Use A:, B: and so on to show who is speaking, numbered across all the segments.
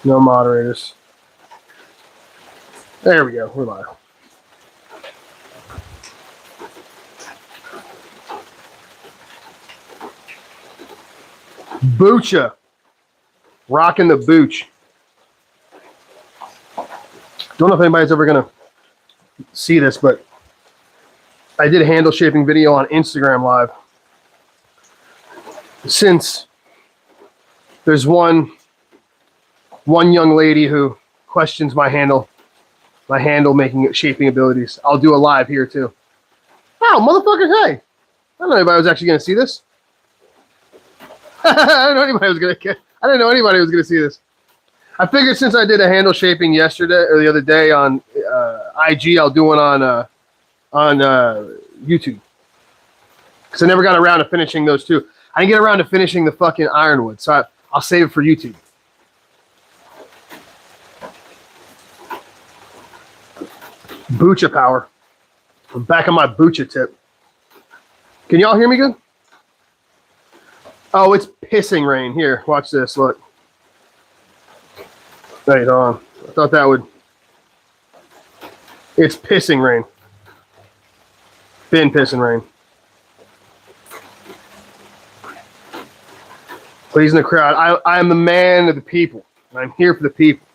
A: No moderators. There we go. We're live. Boocha. Rocking the booch. Don't know if anybody's ever going to see this, but I did a handle shaping video on Instagram Live. Since there's one young lady who questions my handle making shaping abilities, I'll do a live here too. Oh, motherfucker, hey. I don't know anybody was actually going to see this. I didn't know anybody was going to see this. I figured since I did a handle shaping yesterday or the other day on IG, I'll do one on YouTube. Because I never got around to finishing those two. I didn't get around to finishing the fucking ironwood, so I'll save it for YouTube. Boocha power. I'm back on my boocha tip. Can y'all hear me good? Oh, it's pissing rain. Here, watch this. Look. Wait, hold on. I thought that would... It's pissing rain. Been pissing rain. Please in the crowd. I am the man of the people. I'm here for the people.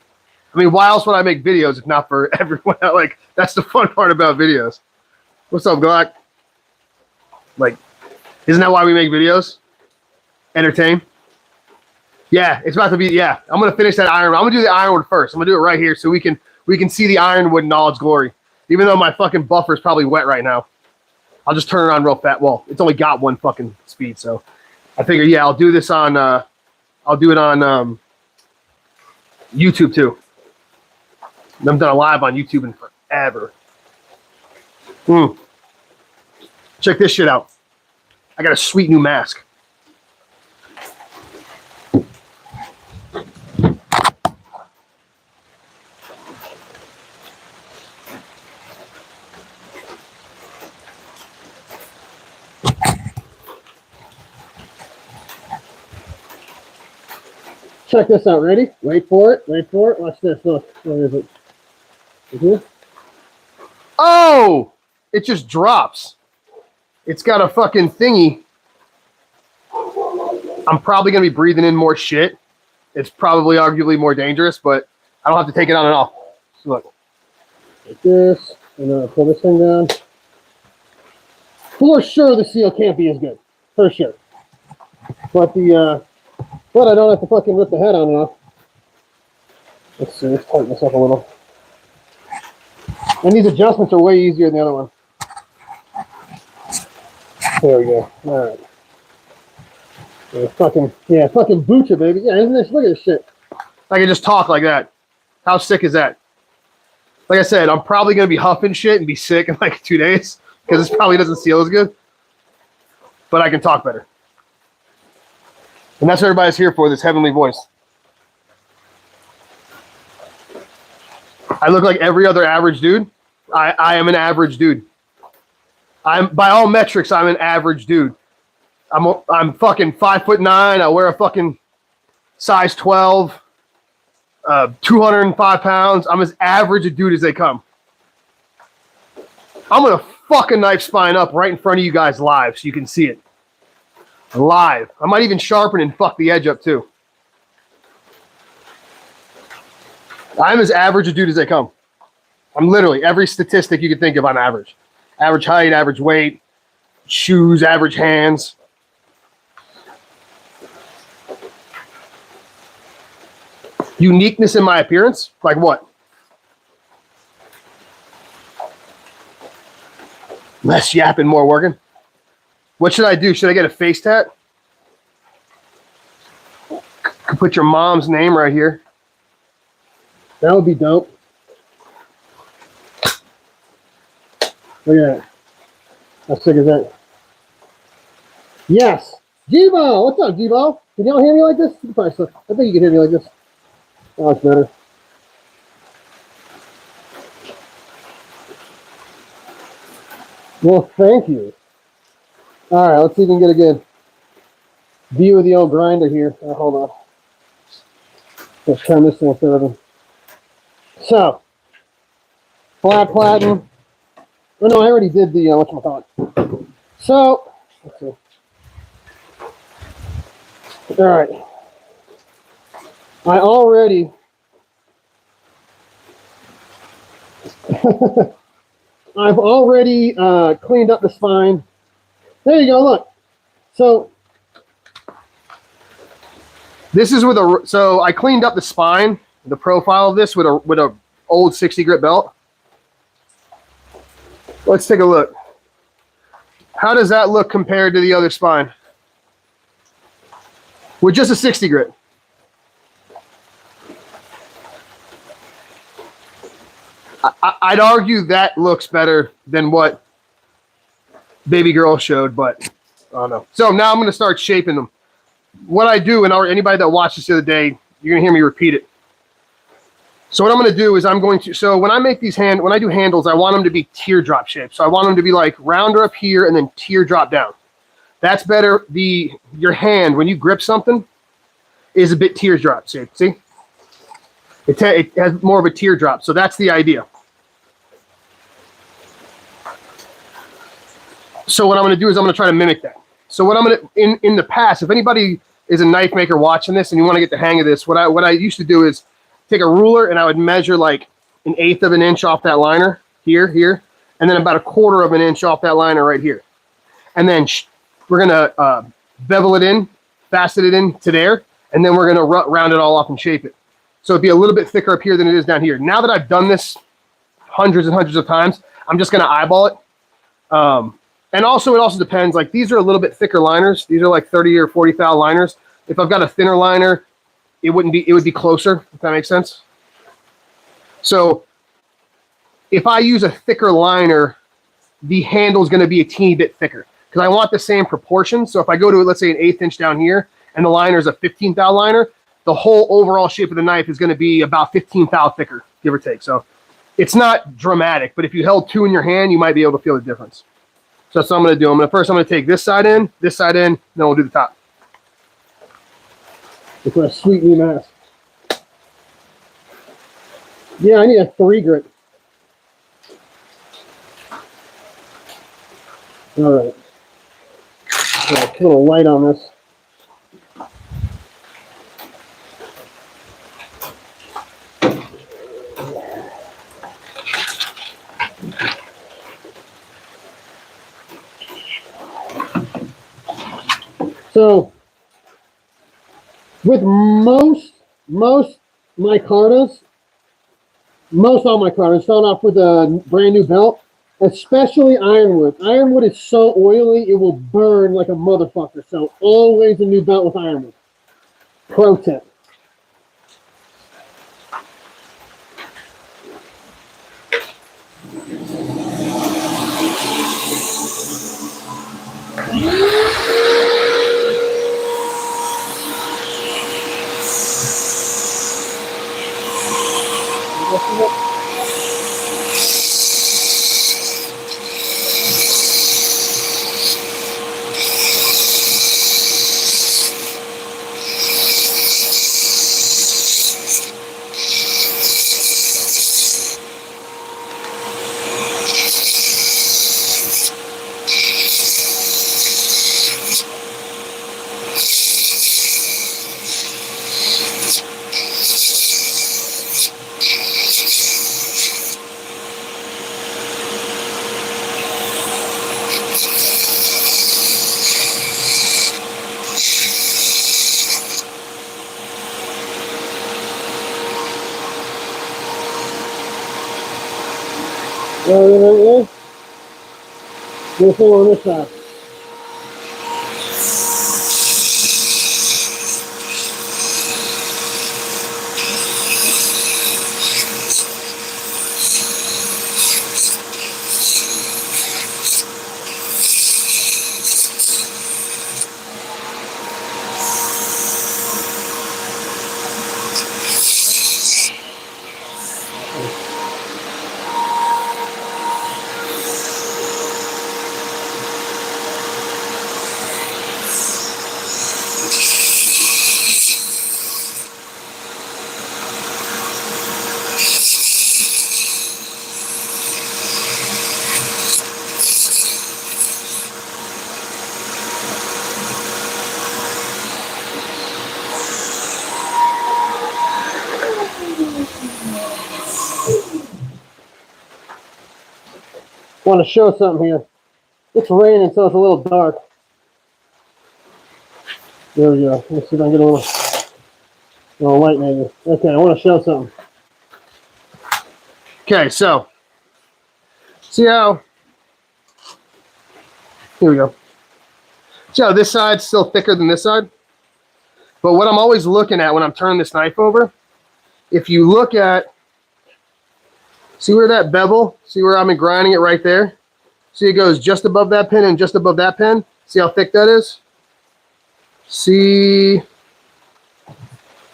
A: I mean, why else would I make videos if not for everyone? Like, that's the fun part about videos. What's up, Glock? Like, isn't that why we make videos? Entertain? Yeah, it's about to be, yeah. I'm going to finish that ironwood. I'm going to do the ironwood first. I'm going to do it right here so we can see the ironwood in all its glory. Even though my fucking buffer is probably wet right now. I'll just turn it on real fast. Well, it's only got one fucking speed, so I figure, yeah, I'll do this on, I'll do it on YouTube too. I haven't done a live on YouTube in forever. Check this shit out. I got a sweet new mask. Check this out. Ready? Wait for it. Wait for it. Watch this. Look. Where is it? Is it? Oh! It just drops. It's got a fucking thingy. I'm probably going to be breathing in more shit. It's probably arguably more dangerous, but I don't have to take it on and off. So look. Like this. And then I'll pull this thing down. For sure, the seal can't be as good. For sure. But I don't have to fucking rip the head on and off. Let's see, let's tighten this up a little. And these adjustments are way easier than the other one. There we go. All right. Yeah, fucking boocha, baby. Yeah, isn't this? Look at this shit. I can just talk like that. How sick is that? Like I said, I'm probably going to be huffing shit and be sick in like 2 days because this probably doesn't seal as good. But I can talk better. And that's what everybody's here for, this heavenly voice. I look like every other average dude. I am an average dude. By all metrics, I'm an average dude. I'm fucking 5'9". I wear a fucking size 12, 205 pounds. I'm as average a dude as they come. I'm gonna fuck a knife spine up right in front of you guys live so you can see it. Live. I might even sharpen and fuck the edge up too. I'm as average a dude as they come. I'm literally every statistic you can think of, I'm average. Average height, average weight, shoes, average hands. Uniqueness in my appearance? Like what? Less yapping, more working. What should I do? Should I get a face tat? Could put your mom's name right here. That would be dope. Look at that. How sick is that? Yes. G-Bo! What's up, G-Bo? Can y'all hear me like this? I think you can hear me like this. Oh, it's better. Well, thank you. All right, let's see if we can get a good view of the old grinder here. Hold on. Let's turn this thing further. So, flat platen. Oh no, I already did the whatchamacallit. So, let's see. All right. I already I've already cleaned up the spine. There you go, look. So this is with a, so I cleaned up the spine, the profile of this with a old 60 grit belt. Let's take a look. How does that look compared to the other spine? With just a 60 grit. I'd argue that looks better than what Baby Girl showed, but I don't know. So now I'm going to start shaping them. What I do, and anybody that watched this the other day, you're going to hear me repeat it. So what I'm going to do is so when I make these when I do handles, I want them to be teardrop shaped. So I want them to be like rounder up here and then teardrop down. That's better. Your hand, when you grip something, is a bit teardrop shaped. See? It has more of a teardrop. So that's the idea. So what I'm going to do is I'm going to try to mimic that. So what I'm going to, in the past, if anybody is a knife maker watching this and you want to get the hang of this, what I used to do is take a ruler and I would measure like 1/8 of an inch off that liner here, and then about 1/4 of an inch off that liner right here. And then we're going to bevel it in, facet it in to there, and then we're going to round it all off and shape it. So it'd be a little bit thicker up here than it is down here. Now that I've done this hundreds and hundreds of times, I'm just going to eyeball it. And also, it also depends. Like, these are a little bit thicker liners. These are like 30 or 40 thou liners. If I've got a thinner liner, it would be closer, if that makes sense. So if I use a thicker liner, the handle is going to be a teeny bit thicker because I want the same proportions. So if I go to, let's say, an 1/8 inch down here and the liner is a 15 thou liner, the whole overall shape of the knife is going to be about 15 thou thicker, give or take. So it's not dramatic, but if you held 2 in your hand, you might be able to feel the difference. So that's what I'm going to do. I'm going to take this side in, then we'll do the top. Look what a sweet new mask. Yeah, I need a 3 grit. All right. I'll put a little light on this. So, with most micartas, all micartas start off with a brand new belt, especially ironwood. Ironwood is so oily, it will burn like a motherfucker. So, always a new belt with ironwood. Pro tip. Right. This one on this side. Want to show something here. It's raining, so it's a little dark. There we go. Let's see if I can get a little light maybe. Okay, I want to show something. Okay, so see how, here we go. See how this side's still thicker than this side? But what I'm always looking at when I'm turning this knife over, if you look at, see where that bevel, see where I'm grinding it right there? See it goes just above that pin and just above that pin? See how thick that is? See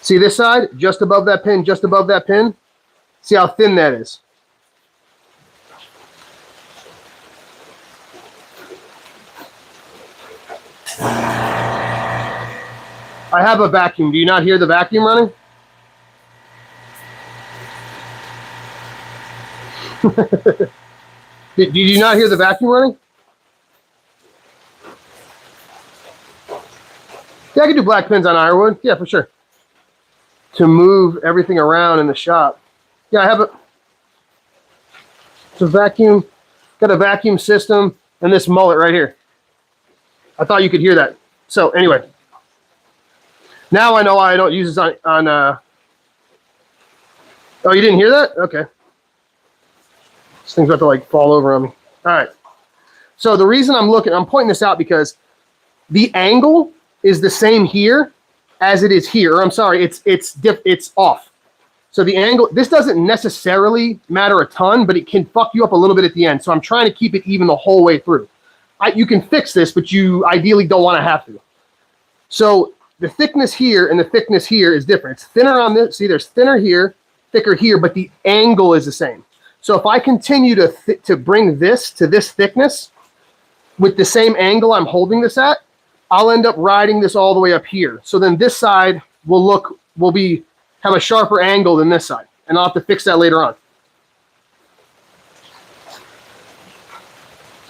A: this side? Just above that pin, just above that pin? See how thin that is? I have a vacuum. Do you not hear the vacuum running? Did you not hear the vacuum running? Yeah, I can do black pins on ironwood. Yeah, for sure. To move everything around in the shop. Yeah, I have it's a vacuum. Got a vacuum system and this mullet right here. I thought you could hear that. So anyway, now I know why I don't use this on oh, you didn't hear that? Okay. This thing's about to like fall over on me. All right. So the reason I'm pointing this out because the angle is the same here as it is here. Or I'm sorry, it's off. So the angle, this doesn't necessarily matter a ton, but it can fuck you up a little bit at the end. So I'm trying to keep it even the whole way through. You can fix this, but you ideally don't want to have to. So the thickness here and the thickness here is different. It's thinner on this. See, there's thinner here, thicker here, but the angle is the same. So if I continue to bring this to this thickness with the same angle I'm holding this at, I'll end up riding this all the way up here. So then this side will have a sharper angle than this side, and I'll have to fix that later on.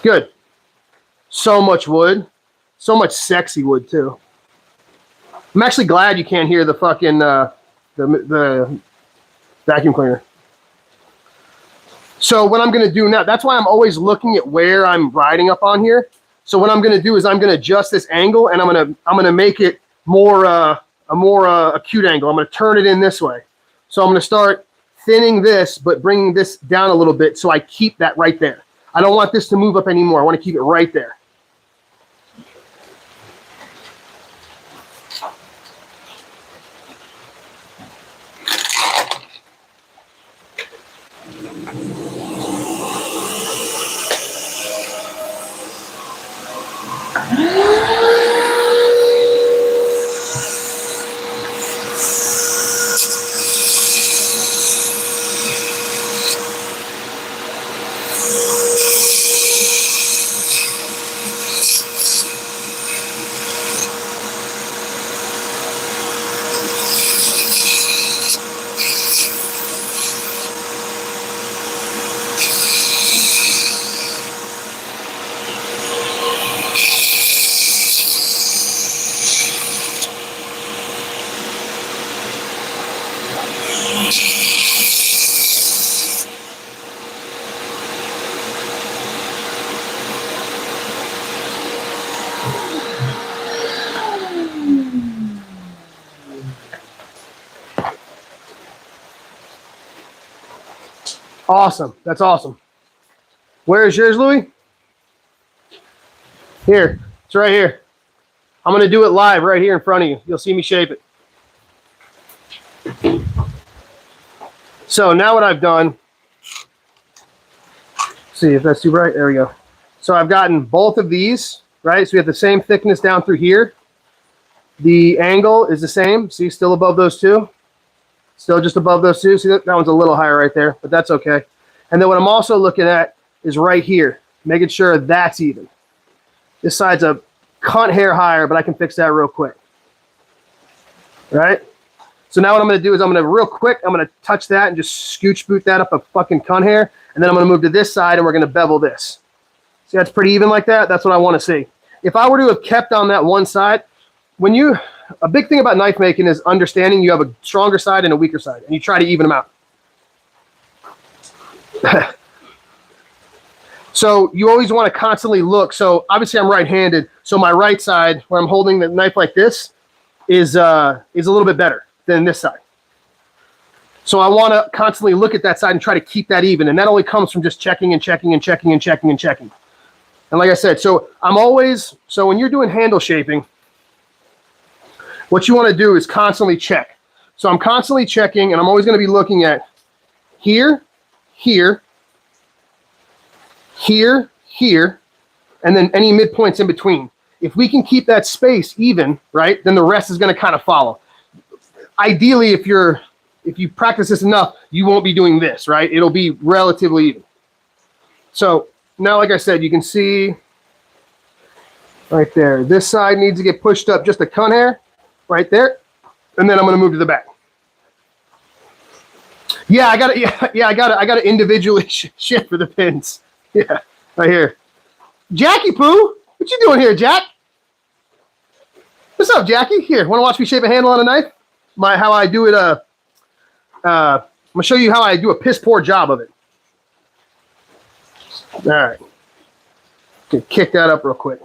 A: Good. So much wood, so much sexy wood too. I'm actually glad you can't hear the fucking the vacuum cleaner. So what I'm going to do now, that's why I'm always looking at where I'm riding up on here. So what I'm going to do is I'm going to adjust this angle, and I'm going to make it more a more acute angle. I'm going to turn it in this way. So I'm going to start thinning this, but bringing this down a little bit so I keep that right there. I don't want this to move up anymore. I want to keep it right there. Awesome. That's awesome. Where is yours, Louis? Here. It's right here. I'm going to do it live right here in front of you. You'll see me shape it. So now what I've done, see if that's too bright. There we go. So I've gotten both of these, right? So we have the same thickness down through here. The angle is the same. See, still above those two. Still just above those two. See, that one's a little higher right there, but that's okay. And then what I'm also looking at is right here, making sure that's even. This side's a cunt hair higher, but I can fix that real quick. Right? So now what I'm going to do is I'm going to real quick, I'm going to touch that and just scooch boot that up a fucking cunt hair. And then I'm going to move to this side and we're going to bevel this. See, that's pretty even like that. That's what I want to see. If I were to have kept on that one side, a big thing about knife making is understanding you have a stronger side and a weaker side, and you try to even them out. So you always want to constantly look. So obviously I'm right-handed. So my right side, where I'm holding the knife like this, is a little bit better than this side. So I want to constantly look at that side and try to keep that even. And that only comes from just checking and checking and checking and checking and checking. And like I said, so when you're doing handle shaping, what you want to do is constantly check. So I'm constantly checking, and I'm always going to be looking at here, here, here, here, and then any midpoints in between. If we can keep that space even, right, then the rest is going to kind of follow. Ideally, if you practice this enough, you won't be doing this, right? It'll be relatively even. So now, like I said, you can see right there, this side needs to get pushed up just a cunt hair right there. And then I'm going to move to the back. Yeah, I got to individually shift for the pins. Yeah, right here. Jackie Poo, what you doing here, Jack? What's up, Jackie? Here, want to watch me shape a handle on a knife? How I do it. I'm gonna show you how I do a piss poor job of it. All right, can kick that up real quick.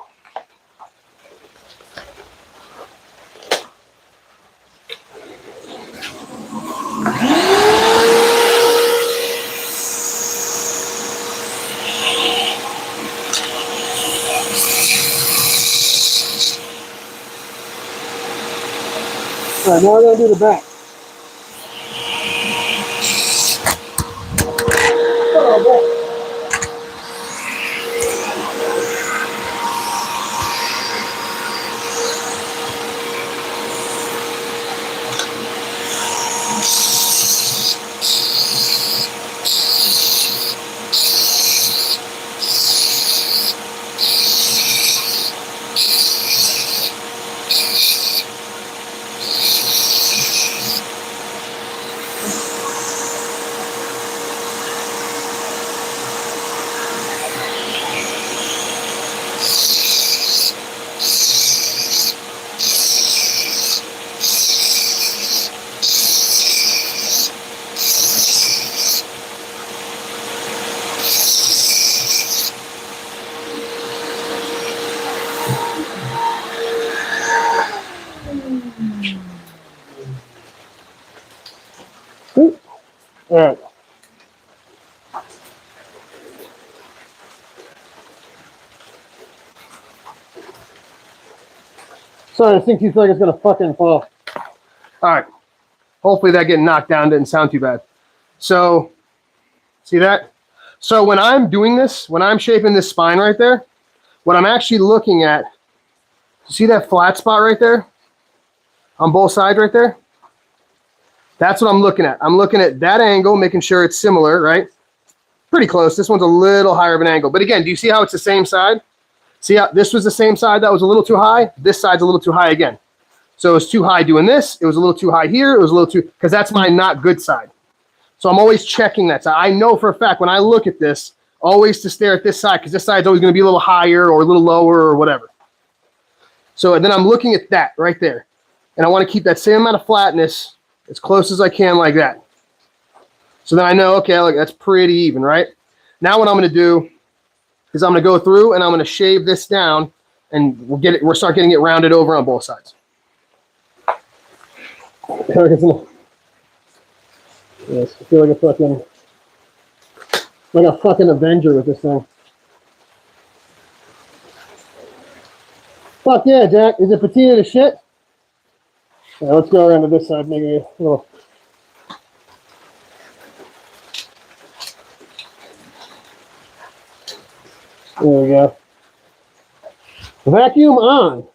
A: All right, now we're gonna do the back. All right. Sorry, I think you feel like it's gonna fucking fall. All right. Hopefully that getting knocked down didn't sound too bad. So, see that? So when I'm doing this, when I'm shaping this spine right there, what I'm actually looking at, see that flat spot right there? On both sides right there? That's what I'm looking at. I'm looking at that angle, making sure it's similar, right? Pretty close. This one's a little higher of an angle. But again, do you see how it's the same side? See how this was the same side that was a little too high? This side's a little too high again. So it was too high doing this. It was a little too high here. It was a little too, because that's my not good side. So I'm always checking that side. I know for a fact when I look at this, always to stare at this side, because this side's always going to be a little higher or a little lower or whatever. So and then I'm looking at that right there. And I want to keep that same amount of flatness as close as I can like that. So then I know, okay, look, that's pretty even, right? Now what I'm going to do is I'm going to go through and I'm going to shave this down and we'll start getting it rounded over on both sides. Yes, I feel like a fucking Avenger with this thing. Fuck yeah, Jack. Is it patina to shit? Yeah, let's go around to this side, maybe a little. There we go. Vacuum on.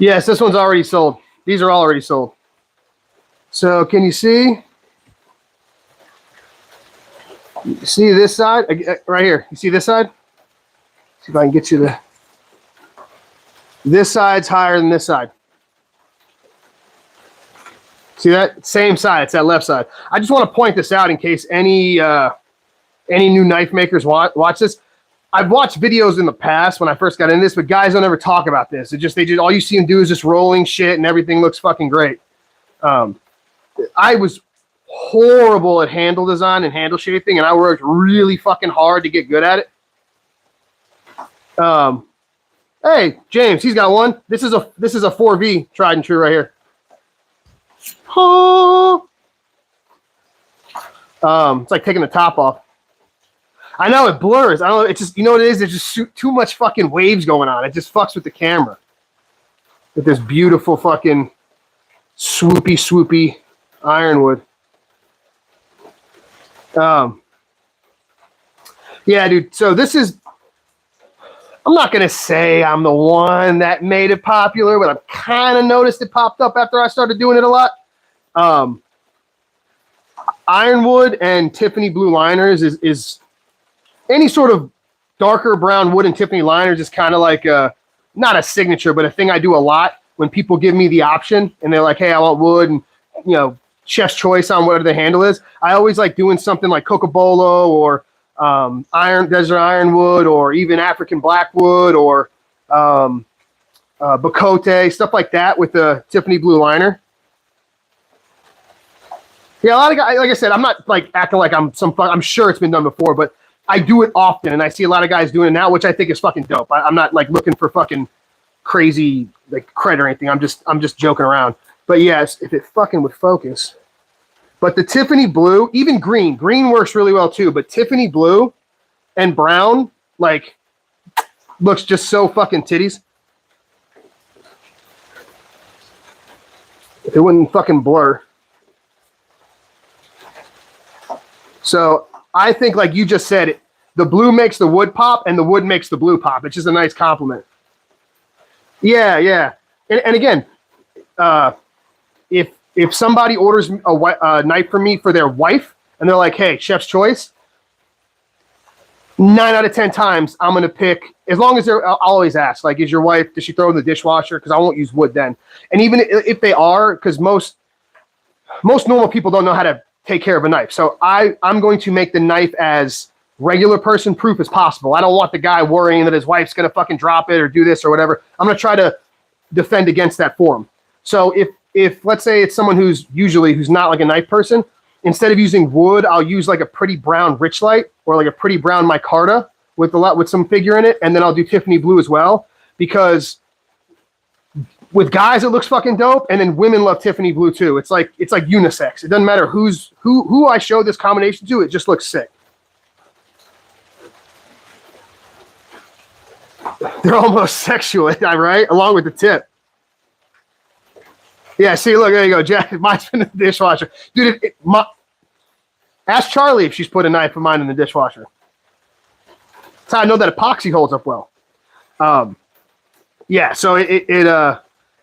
A: Yes, this one's already sold. These are all already sold. So can you see? You see this side? Right here. You see this side? See if I can get you the... This side's higher than this side. See that? Same side. It's that left side. I just want to point this out in case any new knife makers watch this. I've watched videos in the past when I first got into this, but guys don't ever talk about this. They just all you see them do is just rolling shit and everything looks fucking great. I was horrible at handle design and handle shaping, and I worked really fucking hard to get good at it. Hey, James, he's got one. This is a 4V tried and true right here. Oh. It's like taking the top off. I know it blurs. I don't know. It's just, you know what it is? There's just too much fucking waves going on. It just fucks with the camera. With this beautiful fucking swoopy ironwood. Yeah, dude. So this is, I'm not going to say I'm the one that made it popular, but I've kind of noticed it popped up after I started doing it a lot. Ironwood and Tiffany blue liners is any sort of darker brown wood and Tiffany liners is kind of like not a signature, but a thing I do a lot when people give me the option and they're like, hey, I want wood and, you know, chef's choice on whatever the handle is. I always like doing something like Cocobolo or desert ironwood or even African blackwood or Bacote, stuff like that with the Tiffany blue liner. Yeah, a lot of guys, like I said, I'm not like acting like I'm sure it's been done before, but I do it often, and I see a lot of guys doing it now, which I think is fucking dope. I'm not like looking for fucking crazy like cred or anything. I'm just joking around. But yes, if it fucking would focus. But the Tiffany blue, even green works really well too. But Tiffany blue and brown, like, looks just so fucking titties. If it wouldn't fucking blur. So I think, like you just said, the blue makes the wood pop and the wood makes the blue pop. It's just a nice compliment. Yeah. And again, if somebody orders a knife for me for their wife and they're like, hey, chef's choice, 9 out of 10 times I'm going to pick, as long as I'll always ask, like, is your wife, does she throw in the dishwasher? Because I won't use wood then. And even if they are, because most normal people don't know how to take care of a knife. So I'm going to make the knife as regular person proof as possible. I don't want the guy worrying that his wife's going to fucking drop it or do this or whatever. I'm going to try to defend against that for him. So if let's say it's someone who's not like a knife person, instead of using wood, I'll use like a pretty brown Richlight or like a pretty brown micarta with some figure in it. And then I'll do Tiffany blue as well, because with guys, it looks fucking dope, and then women love Tiffany blue too. It's like unisex. It doesn't matter who I show this combination to. It just looks sick. They're almost sexual, right? Along with the tip. Yeah, see, look, there you go. Jack, mine's in the dishwasher, dude. Ask Charlie if she's put a knife of mine in the dishwasher. That's how I know that epoxy holds up well. Yeah, so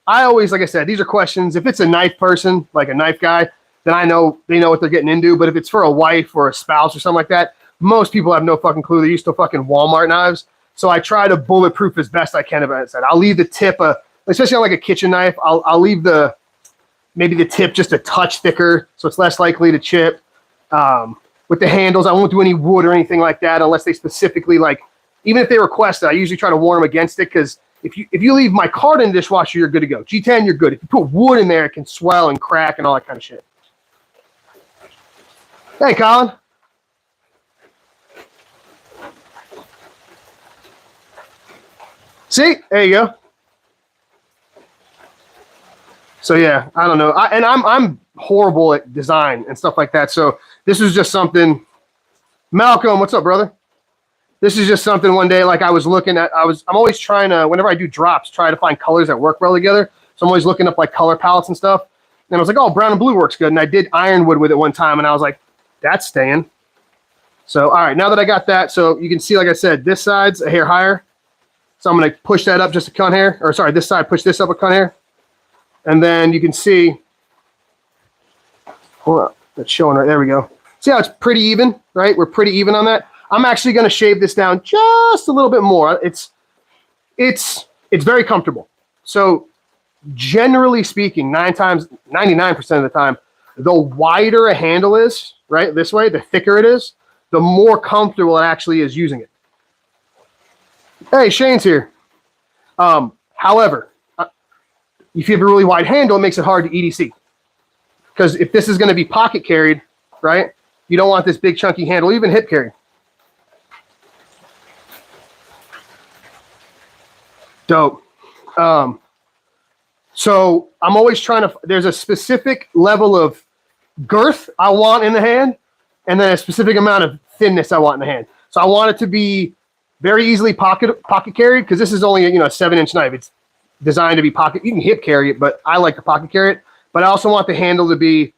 A: I always, like I said, these are questions. If it's a knife person, like a knife guy, then I know they know what they're getting into. But if it's for a wife or a spouse or something like that, most people have no fucking clue. They're used to fucking Walmart knives. So I try to bulletproof as best I can about it. I'll leave the tip, especially on like a kitchen knife, I'll leave maybe the tip just a touch thicker, so it's less likely to chip. with the handles. I won't do any wood or anything like that unless they specifically like, even if they request it, I usually try to warn them against it because if you leave my card in the dishwasher, you're good to go. G10, you're good. If you put wood in there, it can swell and crack and all that kind of shit. Hey, Colin. See? There you go. So yeah, I don't know. I'm horrible at design and stuff like that. So this was just something. Malcolm, what's up, brother? This is just something one day, like I was looking at, I'm always trying to, whenever I do drops, try to find colors that work well together. So I'm always looking up like color palettes and stuff. And I was like, oh, brown and blue works good. And I did ironwood with it one time. And I was like, that's staying. So, all right, now that I got that, so you can see, like I said, this side's a hair higher. So I'm going to push that up just a cunt hair. Or sorry, this side, push this up a cunt hair. And then you can see, hold on, that's showing right, there we go. See how it's pretty even, right? We're pretty even on that. I'm actually going to shave this down just a little bit more. It's very comfortable. So generally speaking, 99% of the time, the wider a handle is, right, this way, the thicker it is, the more comfortable it actually is using it. Hey, Shane's here. However, if you have a really wide handle, it makes it hard to EDC. Because if this is going to be pocket carried, right, you don't want this big chunky handle, even hip carried. Dope. So I'm always trying to, there's a specific level of girth I want in the hand, and then a specific amount of thinness I want in the hand. So I want it to be very easily pocket carried, because this is only a 7-inch knife. It's designed to be pocket. You can hip carry it, but I like to pocket carry it. But I also want the handle to be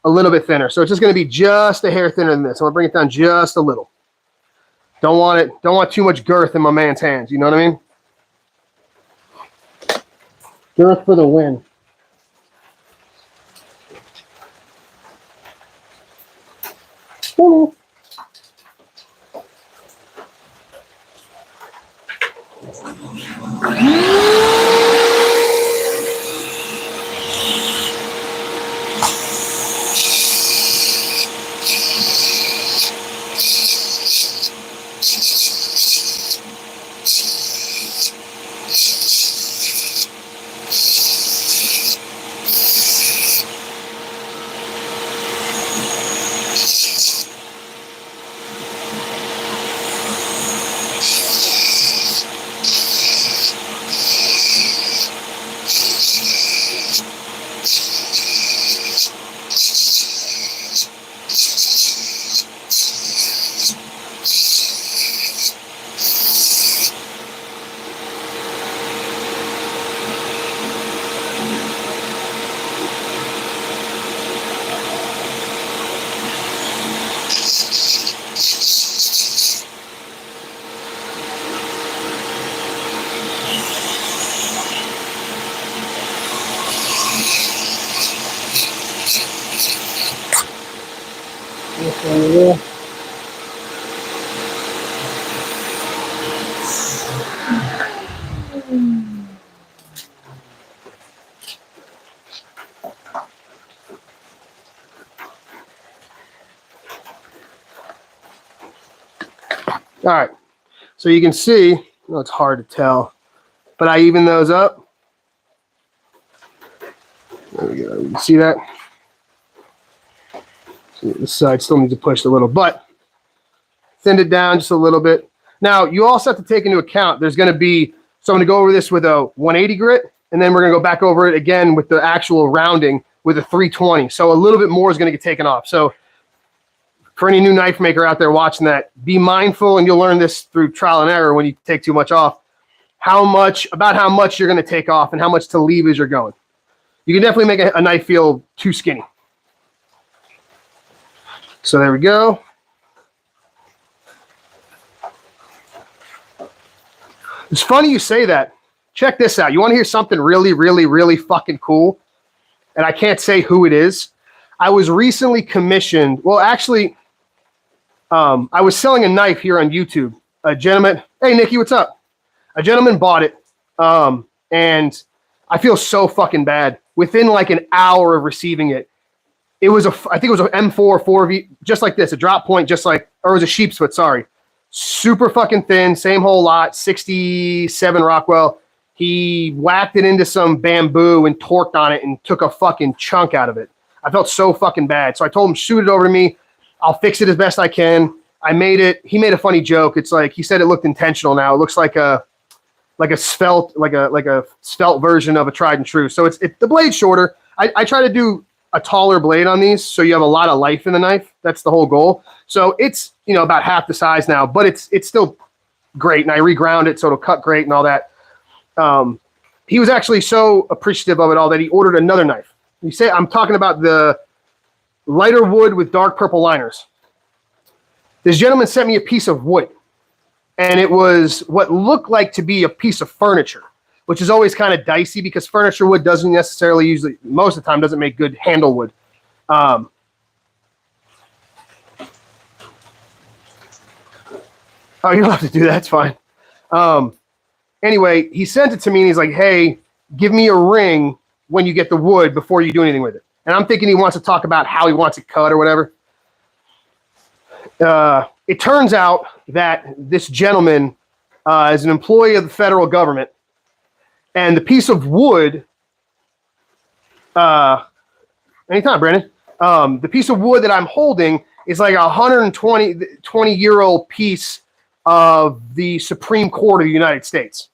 A: a little bit thinner. So it's just going to be just a hair thinner than this. I'm going to bring it down just a little. Don't want too much girth in my man's hands. You know what I mean? Girth for the win. Ooh. All right, so you can see, it's hard to tell, but I even those up. There we go. You can see that? See, this side still needs to push a little, but thinned it down just a little bit. Now, you also have to take into account there's going to be, so I'm going to go over this with a 180 grit, and then we're going to go back over it again with the actual rounding with a 320. So a little bit more is going to get taken off. So for any new knife maker out there watching that, be mindful, and you'll learn this through trial and error when you take too much off, about how much you're going to take off and how much to leave as you're going. You can definitely make a knife feel too skinny. So there we go. It's funny you say that. Check this out. You want to hear something really, really, really fucking cool? And I can't say who it is. I was recently commissioned. Well, actually, I was selling a knife here on YouTube. A gentleman, hey, Nikki, what's up? A gentleman bought it. And I feel so fucking bad. Within like an hour of receiving it, It was I think it was an M4 4V, just like this, a drop point, just like, or it was a sheep's foot, sorry. Super fucking thin, same whole lot, 67 Rockwell. He whacked it into some bamboo and torqued on it and took a fucking chunk out of it. I felt so fucking bad. So I told him, shoot it over to me. I'll fix it as best I can. I made it. He made a funny joke. It's like, he said it looked intentional now. It looks like a svelte, like a svelte version of a tried and true. So it's the blade's shorter. I try to do a taller blade on these, so you have a lot of life in the knife. That's the whole goal. So it's, you know, about half the size now, but it's still great. And I reground it so it'll cut great and all that. He was actually so appreciative of it all that he ordered another knife. You say, I'm talking about the lighter wood with dark purple liners. This gentleman sent me a piece of wood, and it was what looked like to be a piece of furniture, which is always kind of dicey because furniture wood doesn't necessarily usually, most of the time, doesn't make good handle wood. Oh, you don't have to do that. It's fine. Anyway, he sent it to me, and he's like, hey, give me a ring when you get the wood before you do anything with it. And I'm thinking he wants to talk about how he wants it cut or whatever. It turns out that this gentleman is an employee of the federal government, and the piece of wood, anytime, Brandon, the piece of wood that I'm holding is like a 20-year-old piece of the Supreme Court of the United States.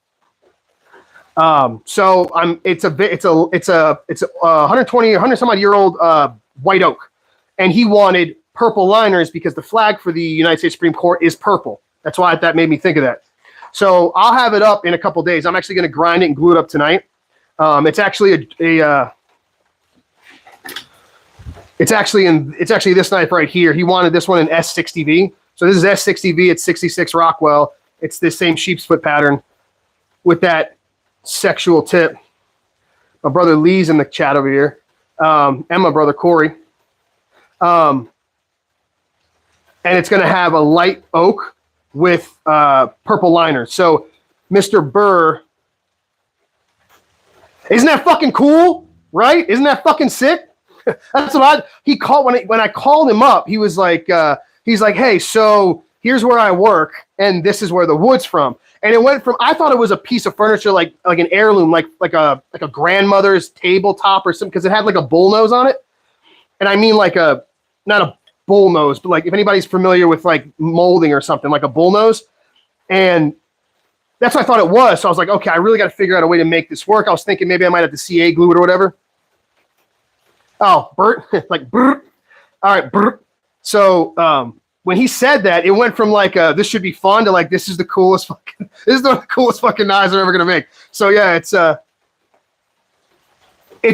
A: So it's a 100 some odd year old white oak, and he wanted purple liners because the flag for the United States Supreme Court is purple. That's why that made me think of that. So I'll have it up in a couple days. I'm actually going to grind it and glue it up tonight. It's actually it's actually this knife right here. He wanted this one in S60V. So this is S60V. It's 66 Rockwell. It's the same sheep's foot pattern with that sexual tip. My brother Lee's in the chat over here, and my brother Corey. And it's going to have a light oak with purple liners. So, Mr. Burr, isn't that fucking cool? Right? Isn't that fucking sick? That's what he called when I called him up. He was like, he's like, hey, so here's where I work, and this is where the wood's from. And it went from, I thought it was a piece of furniture, like an heirloom, like a grandmother's tabletop or something, because it had like a bullnose on it. And I mean like not a bullnose, but like if anybody's familiar with like molding or something, like a bullnose. And that's what I thought it was. So I was like, okay, I really got to figure out a way to make this work. I was thinking maybe I might have to CA glue it or whatever. Oh, Bert, like Bert. All right, Bert. So when he said that, it went from like this should be fun to like this is the coolest fucking knives I'm ever gonna make. So yeah, it's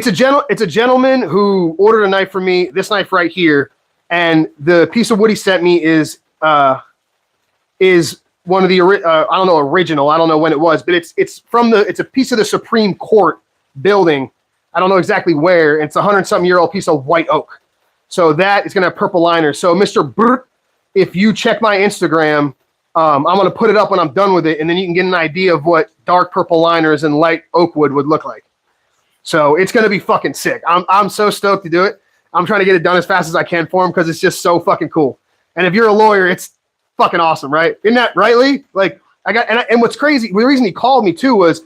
A: a gentleman who ordered a knife from me. This knife right here, and the piece of wood he sent me is one of the I don't know, original. I don't know when it was, but it's a piece of the Supreme Court building. I don't know exactly where. It's a 100-something-year-old piece of white oak. So that is going to have purple liners. So Mr. Burt, if you check my Instagram, I'm going to put it up when I'm done with it, and then you can get an idea of what dark purple liners and light oak wood would look like. So it's going to be fucking sick. I'm so stoked to do it. I'm trying to get it done as fast as I can for him because it's just so fucking cool. And if you're a lawyer, it's fucking awesome, right? Isn't that right, Lee? Like and what's crazy, the reason he called me too was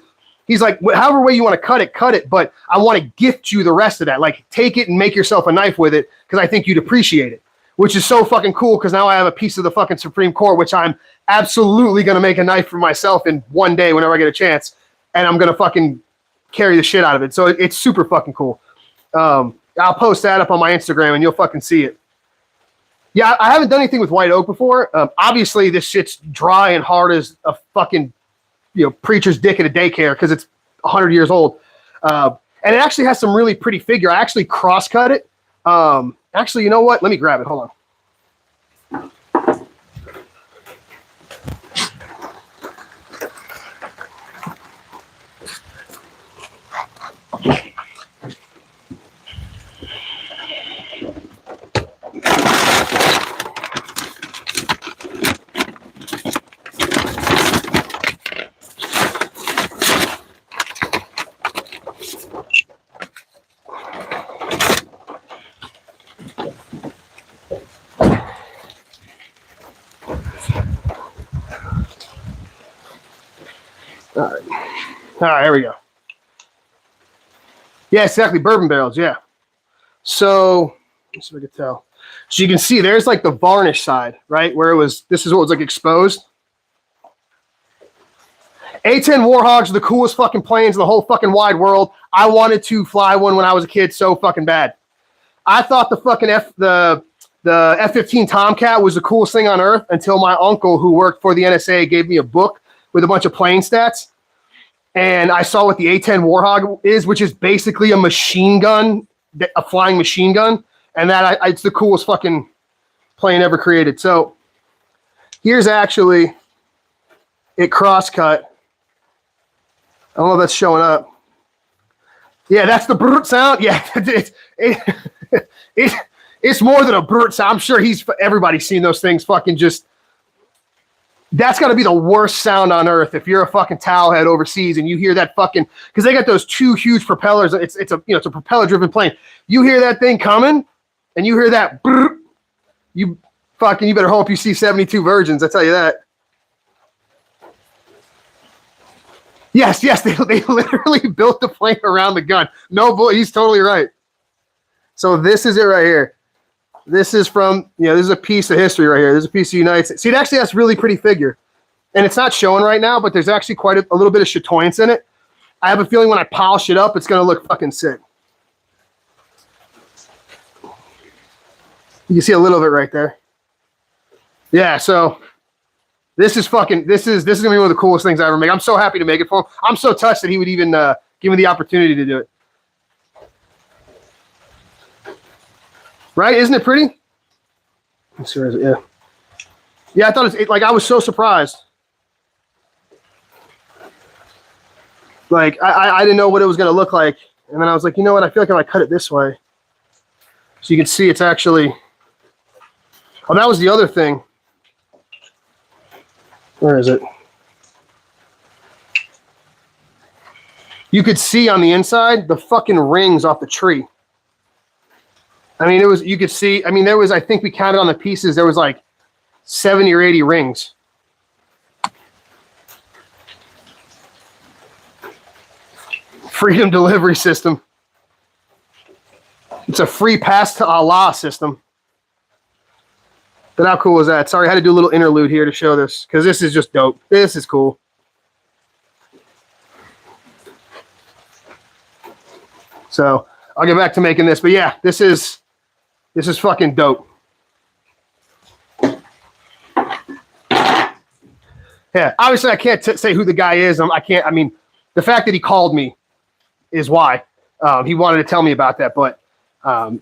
A: he's like, however way you want to cut it, but I want to gift you the rest of that. Like, take it and make yourself a knife with it because I think you'd appreciate it, which is so fucking cool because now I have a piece of the fucking Supreme Court, which I'm absolutely going to make a knife for myself in one day whenever I get a chance, and I'm going to fucking carry the shit out of it. So it's super fucking cool. I'll post that up on my Instagram, and you'll fucking see it. Yeah, I haven't done anything with white oak before. Obviously, this shit's dry and hard as a fucking preacher's dick at a daycare because it's 100 years old. And it actually has some really pretty figure. I actually cross-cut it. Actually, you know what? Let me grab it. Hold on. All right. All right, here we go. Yeah, exactly. Bourbon barrels, yeah. So, let's see if I can tell. So you can see there's like the varnish side, right? Where it was, this is what was like exposed. A-10 Warhogs are the coolest fucking planes in the whole fucking wide world. I wanted to fly one when I was a kid so fucking bad. I thought the fucking the F-15 Tomcat was the coolest thing on earth until my uncle, who worked for the NSA, gave me a book with a bunch of plane stats. And I saw what the A-10 Warhog is, which is basically a machine gun, a flying machine gun. And that it's the coolest fucking plane ever created. So here's actually it cross-cut. I don't know if that's showing up. Yeah, that's the brrrt sound. Yeah, it's more than a brrrt sound. I'm sure everybody's seen those things fucking just. That's got to be the worst sound on earth if you're a fucking towelhead overseas and you hear that fucking, because they got those two huge propellers. It's a propeller driven plane. You hear that thing coming and you hear that brrrt, you better hope you see 72 virgins. I tell you that. Yes, they literally built the plane around the gun. No, boy, he's totally right. So this is it right here. This is from, this is a piece of history right here. There's a piece of United States. See, it actually has a really pretty figure. And it's not showing right now, but there's actually quite a little bit of chatoyance in it. I have a feeling when I polish it up, it's going to look fucking sick. You can see a little bit right there. Yeah, so this is going to be one of the coolest things I ever make. I'm so happy to make it for him. I'm so touched that he would even give me the opportunity to do it. Right? Isn't it pretty? Let's see, where is it? Yeah. Yeah, I thought I was so surprised. Like, I didn't know what it was going to look like. And then I was like, you know what? I feel like if I cut it this way. So you can see it's actually. Oh, that was the other thing. Where is it? You could see on the inside the fucking rings off the tree. I mean, you could see, there was, I think we counted on the pieces, there was like 70 or 80 rings. Freedom delivery system. It's a free pass to Allah system. But how cool is that? Sorry, I had to do a little interlude here to show this, because this is just dope. This is cool. So I'll get back to making this, but yeah, this is fucking dope. Yeah, obviously I can't say who the guy is. The fact that he called me is why. He wanted to tell me about that, but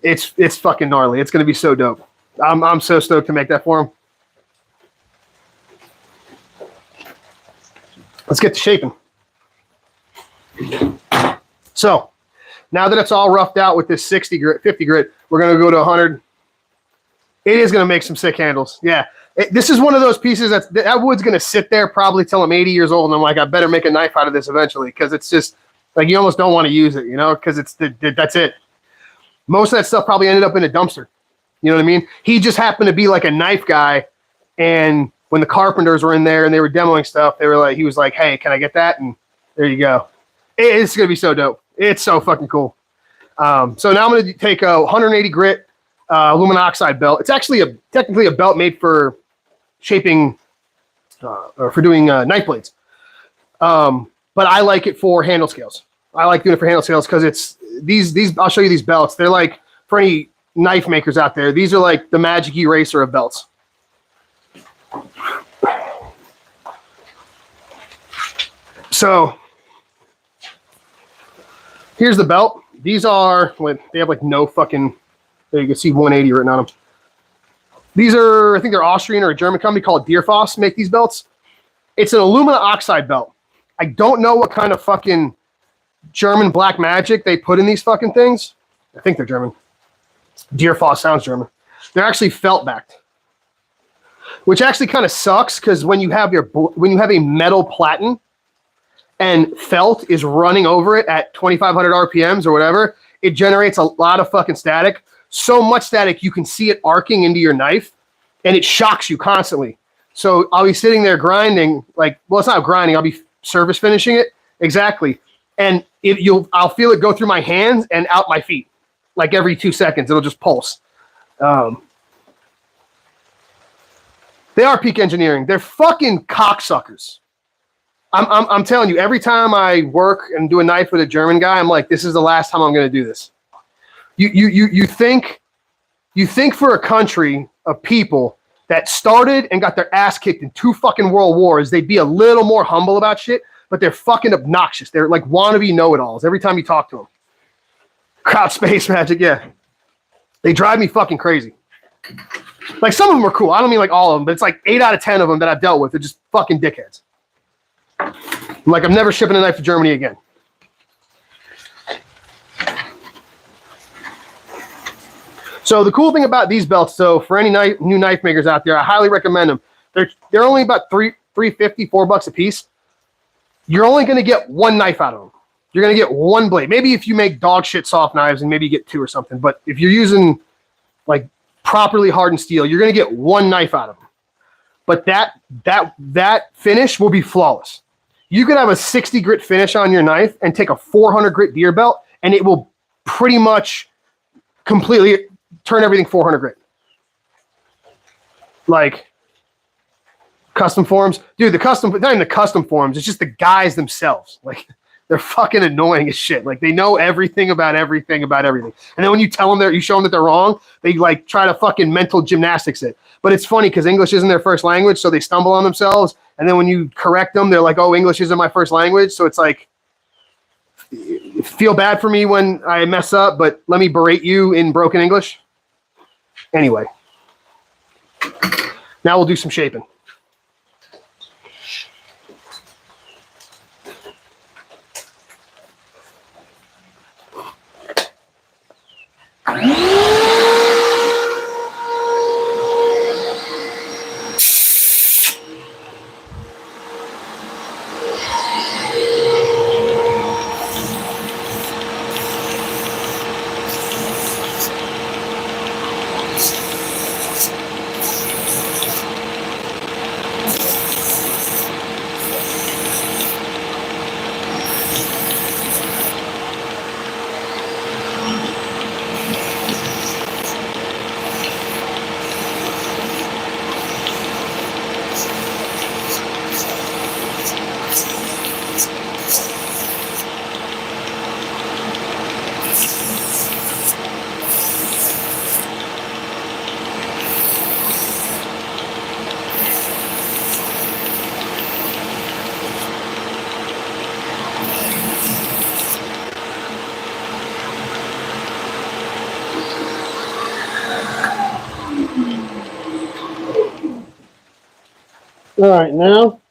A: it's fucking gnarly. It's going to be so dope. I'm so stoked to make that for him. Let's get to shaping. So now that it's all roughed out with this 50 grit, we're going to go to 100. It is going to make some sick handles. Yeah. This is one of those pieces that wood's going to sit there probably till I'm 80 years old. And I'm like, I better make a knife out of this eventually. Cause it's just like, you almost don't want to use it, cause that's it. Most of that stuff probably ended up in a dumpster. You know what I mean? He just happened to be like a knife guy. And when the carpenters were in there and they were demoing stuff, he was like, hey, can I get that? And there you go. It's going to be so dope. It's so fucking cool. So now I'm going to take a 180 grit aluminum oxide belt. It's actually technically a belt made for shaping or for doing knife blades. But I like it for handle scales. I like doing it for handle scales because it's these. I'll show you these belts. They're like, for any knife makers out there, these are like the magic eraser of belts. So here's the belt. These are, they have like no fucking, there you can see 180 written on them. These are, I think they're Austrian or a German company called Deerfoss make these belts. It's an aluminum oxide belt. I don't know what kind of fucking German black magic they put in these fucking things. I think they're German. Deerfoss sounds German. They're actually felt backed, which actually kind of sucks because when you have a metal platen and felt is running over it at 2,500 RPMs or whatever, it generates a lot of fucking static. So much static you can see it arcing into your knife, and it shocks you constantly. So I'll be sitting there grinding, it's not grinding. I'll be surface finishing it. Exactly. And I'll feel it go through my hands and out my feet. Like every 2 seconds, it'll just pulse. They are peak engineering. They're fucking cocksuckers. I'm telling you, every time I work and do a knife with a German guy, I'm like, this is the last time I'm going to do this. You think for a country of people that started and got their ass kicked in 2 fucking world wars, they'd be a little more humble about shit, but they're fucking obnoxious. They're like wannabe know-it-alls every time you talk to them. Crowd space magic, yeah. They drive me fucking crazy. Like, some of them are cool. I don't mean like all of them, but it's like 8 out of 10 of them that I've dealt with are just fucking dickheads. Like, I'm never shipping a knife to Germany again. So the cool thing about these belts, so for any new knife makers out there, I highly recommend them. They're only about $3.50, $4 a piece. You're only going to get one knife out of them. You're going to get one blade. Maybe if you make dog shit soft knives, and maybe you get 2 or something. But if you're using like properly hardened steel, you're going to get one knife out of them. But that finish will be flawless. You could have a 60 grit finish on your knife and take a 400 grit deer belt, and it will pretty much completely turn everything 400 grit. Like custom forms, dude. Not even the custom forms. It's just the guys themselves. Like, they're fucking annoying as shit. Like, they know everything about everything. And then when you tell them you show them that they're wrong, they like try to fucking mental gymnastics it. But it's funny because English isn't their first language, so they stumble on themselves. And then when you correct them, they're like, "Oh, English isn't my first language." So it's like, feel bad for me when I mess up, but let me berate you in broken English. Anyway, now we'll do some shaping. All right, now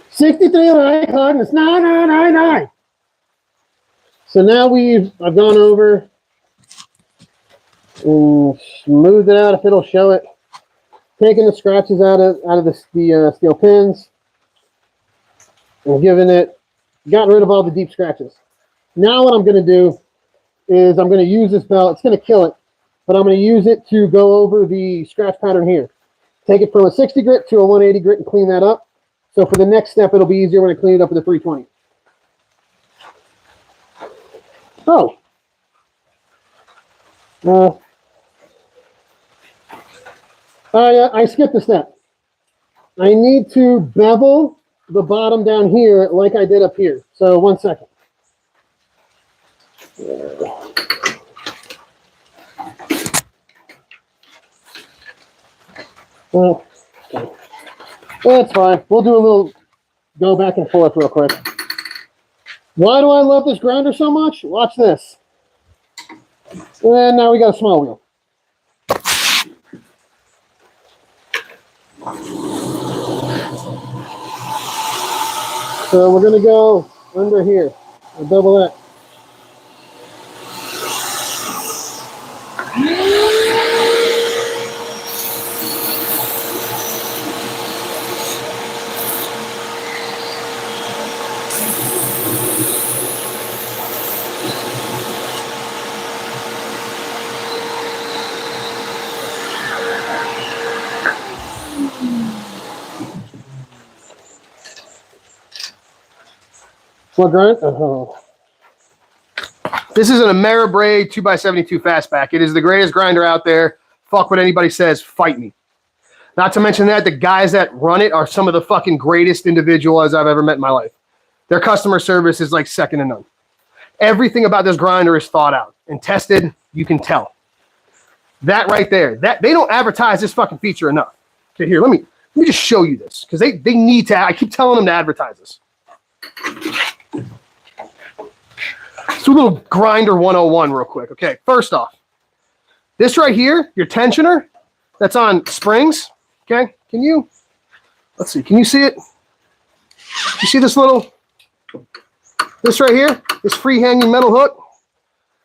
A: 63 right hardness 9999. So now I've gone over and smoothed it out if it'll show it. Taking the scratches out of the steel pins and gotten rid of all the deep scratches. Now what I'm going to do is I'm going to use this belt. It's going to kill it, but I'm going to use it to go over the scratch pattern here. Take it from a 60 grit to a 180 grit and clean that up. So for the next step, it'll be easier when I clean it up with a 320. Oh. I skipped a step. I need to bevel the bottom down here like I did up here. So 1 second. Well, okay. That's fine. We'll do a little go back and forth real quick. Why do I love this grinder so much? Watch this. And now we got a small wheel. So we're going to go under here. We'll double that. What grind? This is an Ameribraid 2x72 fastback. It is the greatest grinder out there. Fuck what anybody says. Fight me. Not to mention that the guys that run it are some of the fucking greatest individuals I've ever met in my life. Their customer service is like second to none. Everything about this grinder is thought out and tested. You can tell. That right there. That they don't advertise this fucking feature enough. Okay, here, let me just show you this because they need to. I keep telling them to advertise this. Let's do a little grinder 101 real quick. Okay, first off, this right here, your tensioner, that's on springs. Okay, let's see, can you see it? You see this right here, this free hanging metal hook?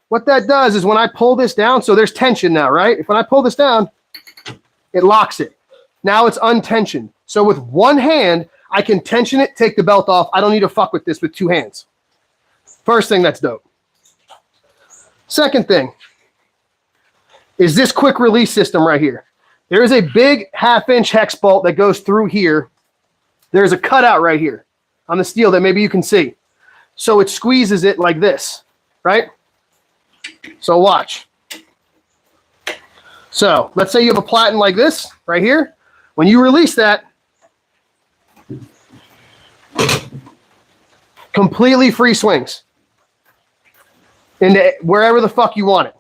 A: What that does is when I pull this down, so there's tension now, right? If when I pull this down, it locks it. Now it's untensioned. So with one hand, I can tension it, take the belt off. I don't need to fuck with this with two hands. First thing that's dope. Second thing is this quick release system right here. There is a big 1/2-inch hex bolt that goes through here. There's a cutout right here on the steel that maybe you can see. So it squeezes it like this, right? So watch. So let's say you have a platen like this right here. When you release that, completely free swings into wherever the fuck you want it.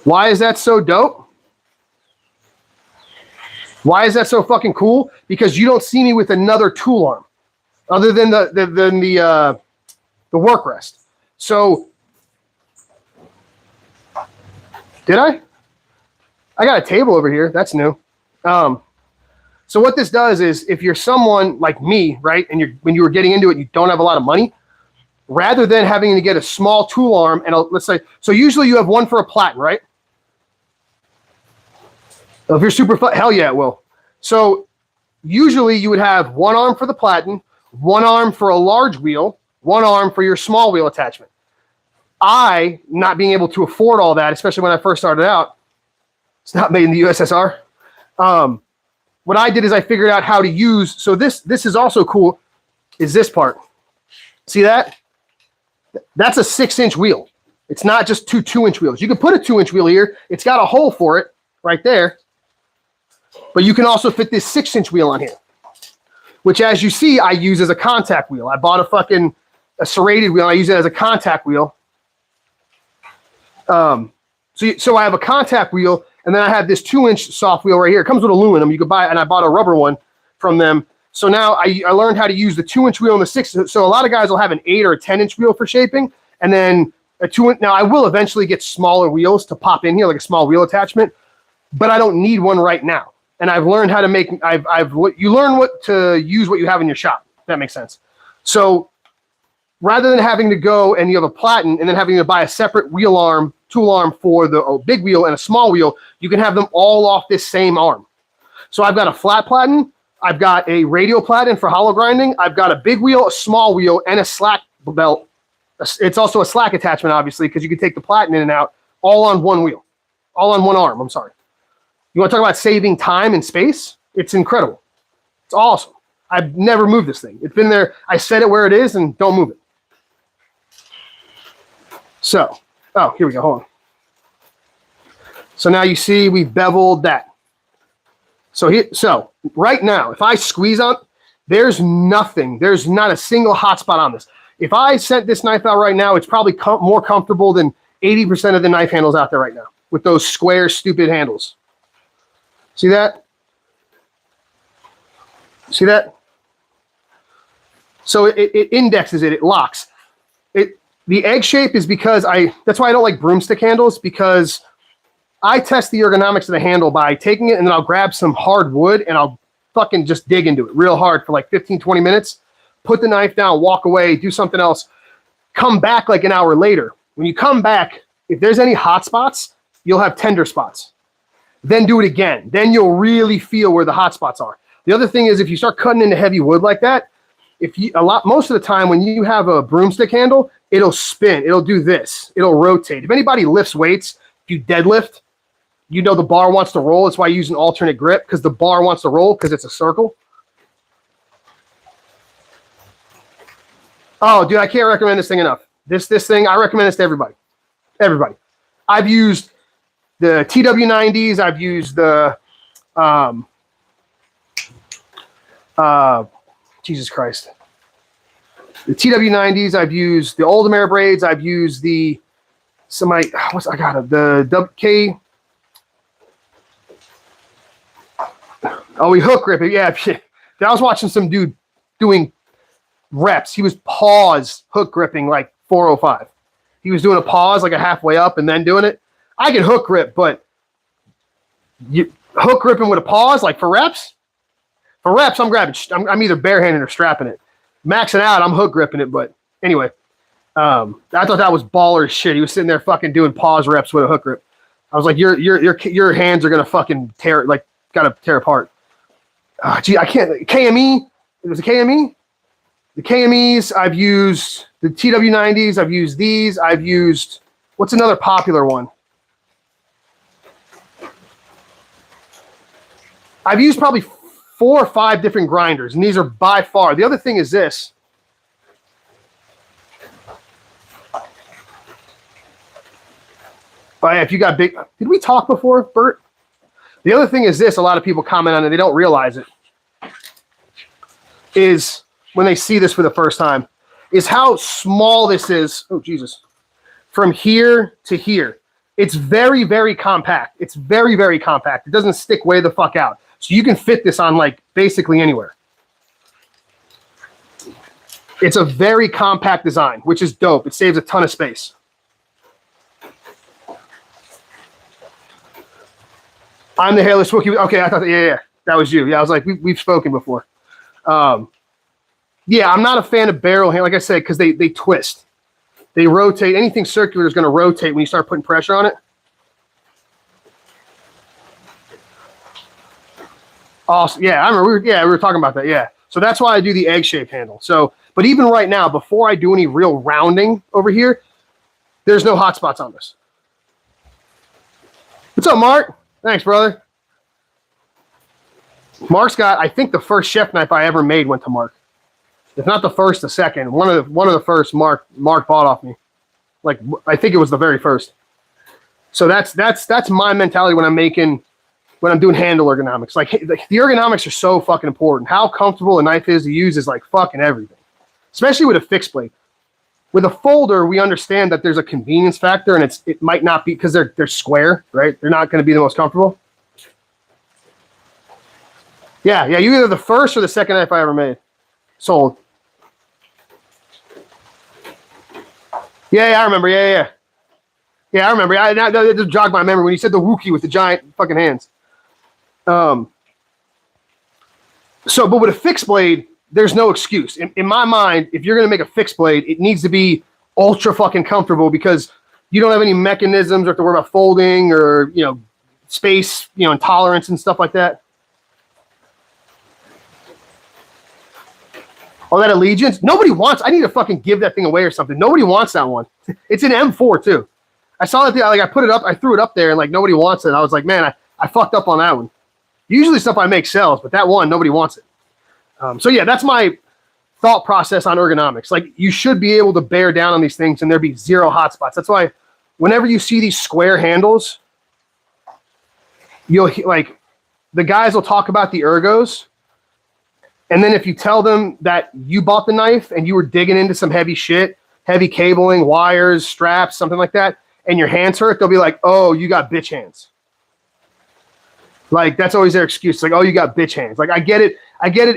A: Why is that so dope? Why is that so fucking cool? Because you don't see me with another tool arm other than the work rest. So did I got a table over here. That's new. So what this does is if you're someone like me, right, and when you were getting into it, you don't have a lot of money, rather than having to get a small tool arm and let's say, so usually you have one for a platen, right? If you're super, hell yeah, it will. So usually you would have one arm for the platen, one arm for a large wheel, one arm for your small wheel attachment. I, not being able to afford all that, especially when I first started out, it's not made in the USSR. What I did is I figured out how to use, so this is also cool, is this part. See that? That's a 6-inch wheel. It's not just two 2-inch wheels. You can put a 2-inch wheel here. It's got a hole for it right there. But you can also fit this 6-inch wheel on here, which as you see, I use as a contact wheel. I bought a serrated wheel. And I use it as a contact wheel. So I have a contact wheel, and then I have this 2-inch soft wheel right here. It comes with aluminum. You could buy it, and I bought a rubber one from them. So now I learned how to use the 2-inch wheel and the 6. So a lot of guys will have an 8 or a 10-inch wheel for shaping, and then a 2-inch. Now I will eventually get smaller wheels to pop in here, like a small wheel attachment, but I don't need one right now. And I've learned how to make. You learn what to use what you have in your shop. If that makes sense. So rather than having to go and you have a platen and then having to buy a separate wheel arm, tool arm for the big wheel and a small wheel, you can have them all off this same arm. So I've got a flat platen, I've got a radial platen for hollow grinding, I've got a big wheel, a small wheel, and a slack belt. It's also a slack attachment, obviously, because you can take the platen in and out all on one wheel, all on one arm. I'm sorry. You want to talk about saving time and space? It's incredible. It's awesome. I've never moved this thing. It's been there. I set it where it is and don't move it. So, oh, here we go. Hold on. So now you see we've beveled that. So right now, if I squeeze out, there's nothing. There's not a single hot spot on this. If I sent this knife out right now, it's probably more comfortable than 80% of the knife handles out there right now with those square, stupid handles. See that? See that? So it indexes it. It locks. The egg shape is because that's why I don't like broomstick handles, because I test the ergonomics of the handle by taking it and then I'll grab some hard wood and I'll fucking just dig into it real hard for like 15, 20 minutes, put the knife down, walk away, do something else, come back like an hour later. When you come back, if there's any hot spots, you'll have tender spots. Then do it again. Then you'll really feel where the hot spots are. The other thing is if you start cutting into heavy wood like that, most of the time when you have a broomstick handle, it'll spin. It'll do this. It'll rotate. If anybody lifts weights, if you deadlift, you know the bar wants to roll. That's why you use an alternate grip, because the bar wants to roll because it's a circle. Oh, dude, I can't recommend this thing enough. This thing, I recommend this to everybody. Everybody. I've used the TW90s. I've used the Jesus Christ. The TW90s. I've used the Oldemare braids. I've used the K. Oh, we hook grip it. Yeah, I was watching some dude doing reps. He was pause hook gripping like 405. He was doing a pause like a halfway up and then doing it. I can hook grip, but hook gripping with a pause like for reps. For reps, I'm grabbing. I'm either barehanded or strapping it. Maxing out, I'm hook gripping it. But anyway, I thought that was baller as shit. He was sitting there fucking doing pause reps with a hook grip. I was like, your hands are gonna fucking tear, like, gotta tear apart. Gee, I can't. KME. It was a KME. The KMEs. I've used the TW90s. I've used these. I've used what's another popular one. I've used probably 4 or 5 different grinders, and these are by far. The other thing is this. Oh, yeah, if you got big. Did we talk before, Bert? The other thing is this, a lot of people comment on it, they don't realize it, is when they see this for the first time, is how small this is. Oh, Jesus. From here to here. It's very, very compact. It's very, very compact. It doesn't stick way the fuck out. So you can fit this on like basically anywhere. It's a very compact design, which is dope. It saves a ton of space. I'm the hairless Wookiee. Okay, I thought, yeah, that was you. Yeah, I was like, we've spoken before. Yeah, I'm not a fan of barrel hand, like I said, because they twist. They rotate. Anything circular is going to rotate when you start putting pressure on it. Awesome. Yeah, I remember. We were talking about that. Yeah. So that's why I do the egg-shaped handle. So, but even right now, before I do any real rounding over here, there's no hot spots on this. What's up, Mark? Thanks, brother. Mark's got, I think, the first chef knife I ever made went to Mark. If not the first, the second. One of the first Mark bought off me. Like, I think it was the very first. So that's my mentality when I'm doing handle ergonomics. Like, the ergonomics are so fucking important. How comfortable a knife is to use is like fucking everything. Especially with a fixed blade. With a folder, we understand that there's a convenience factor, and it might not be because they're square, right? They're not going to be the most comfortable. Yeah, you either the first or the second knife I ever made. Sold. Yeah, I remember. Yeah, I remember. That just jogged my memory when you said the Wookiee with the giant fucking hands. But with a fixed blade, there's no excuse. In my mind, if you're going to make a fixed blade, it needs to be ultra fucking comfortable because you don't have any mechanisms or have to worry about folding or, space, intolerance and stuff like that. Oh, that Allegiance? Nobody wants. I need to fucking give that thing away or something. Nobody wants that one. It's an M4 too. I saw that. Like I put it up. I threw it up there, and like nobody wants it. I was like, man, I fucked up on that one. Usually stuff I make sells, but that one nobody wants it. So yeah, that's my thought process on ergonomics. Like you should be able to bear down on these things, and there be zero hot spots. That's why whenever you see these square handles, you'll like the guys will talk about the ergos. And then if you tell them that you bought the knife and you were digging into some heavy shit, heavy cabling, wires, straps, something like that, and your hands hurt, they'll be like, oh, you got bitch hands. Like, that's always their excuse. Like, oh, you got bitch hands. Like, I get it.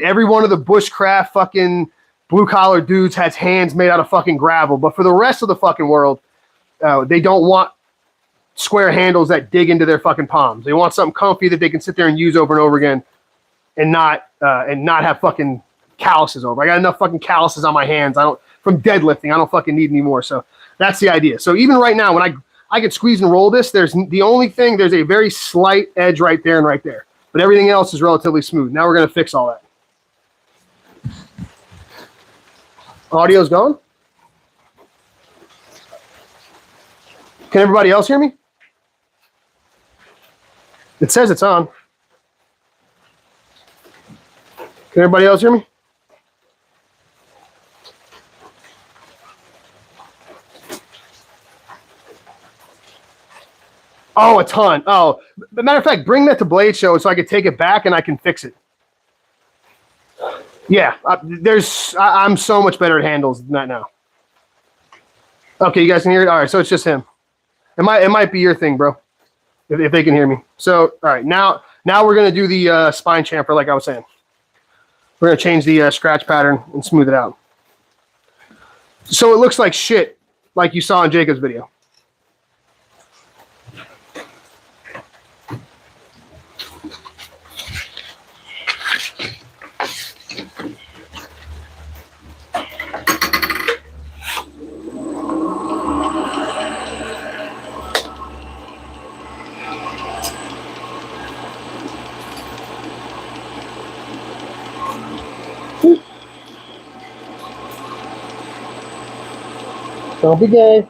A: Every one of the bushcraft fucking blue-collar dudes has hands made out of fucking gravel. But for the rest of the fucking world, they don't want square handles that dig into their fucking palms. They want something comfy that they can sit there and use over and over again. And not have fucking calluses over. I got enough fucking calluses on my hands. From deadlifting. I don't fucking need any more. So that's the idea. So even right now, when I can squeeze and roll this, there's a very slight edge right there and right there. But everything else is relatively smooth. Now we're gonna fix all that. Audio's gone. Can everybody else hear me? It says it's on. Can everybody else hear me? Oh, a ton. Oh, but matter of fact, bring that to Blade Show so I can take it back and I can fix it. Yeah, I'm so much better at handles than that now. Okay, you guys can hear it? All right, so it's just him. It might be your thing, bro, if they can hear me. So, all right, now we're going to do the spine chamfer like I was saying. We're going to change the scratch pattern and smooth it out. So it looks like shit, like you saw in Jacob's video. Don't be gay.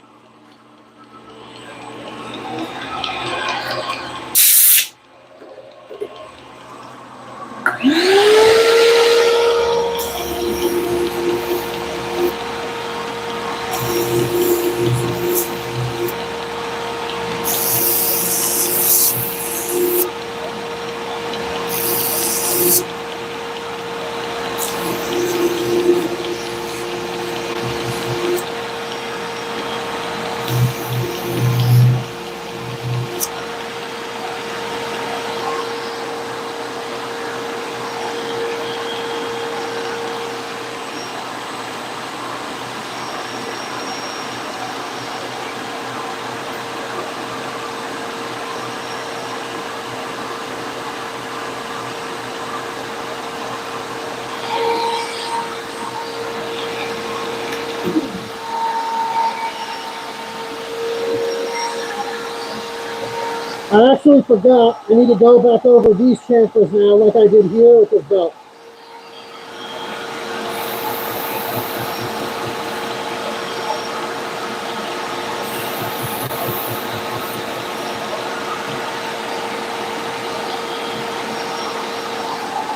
A: I actually forgot. I need to go back over these chamfers now like I did here with this belt.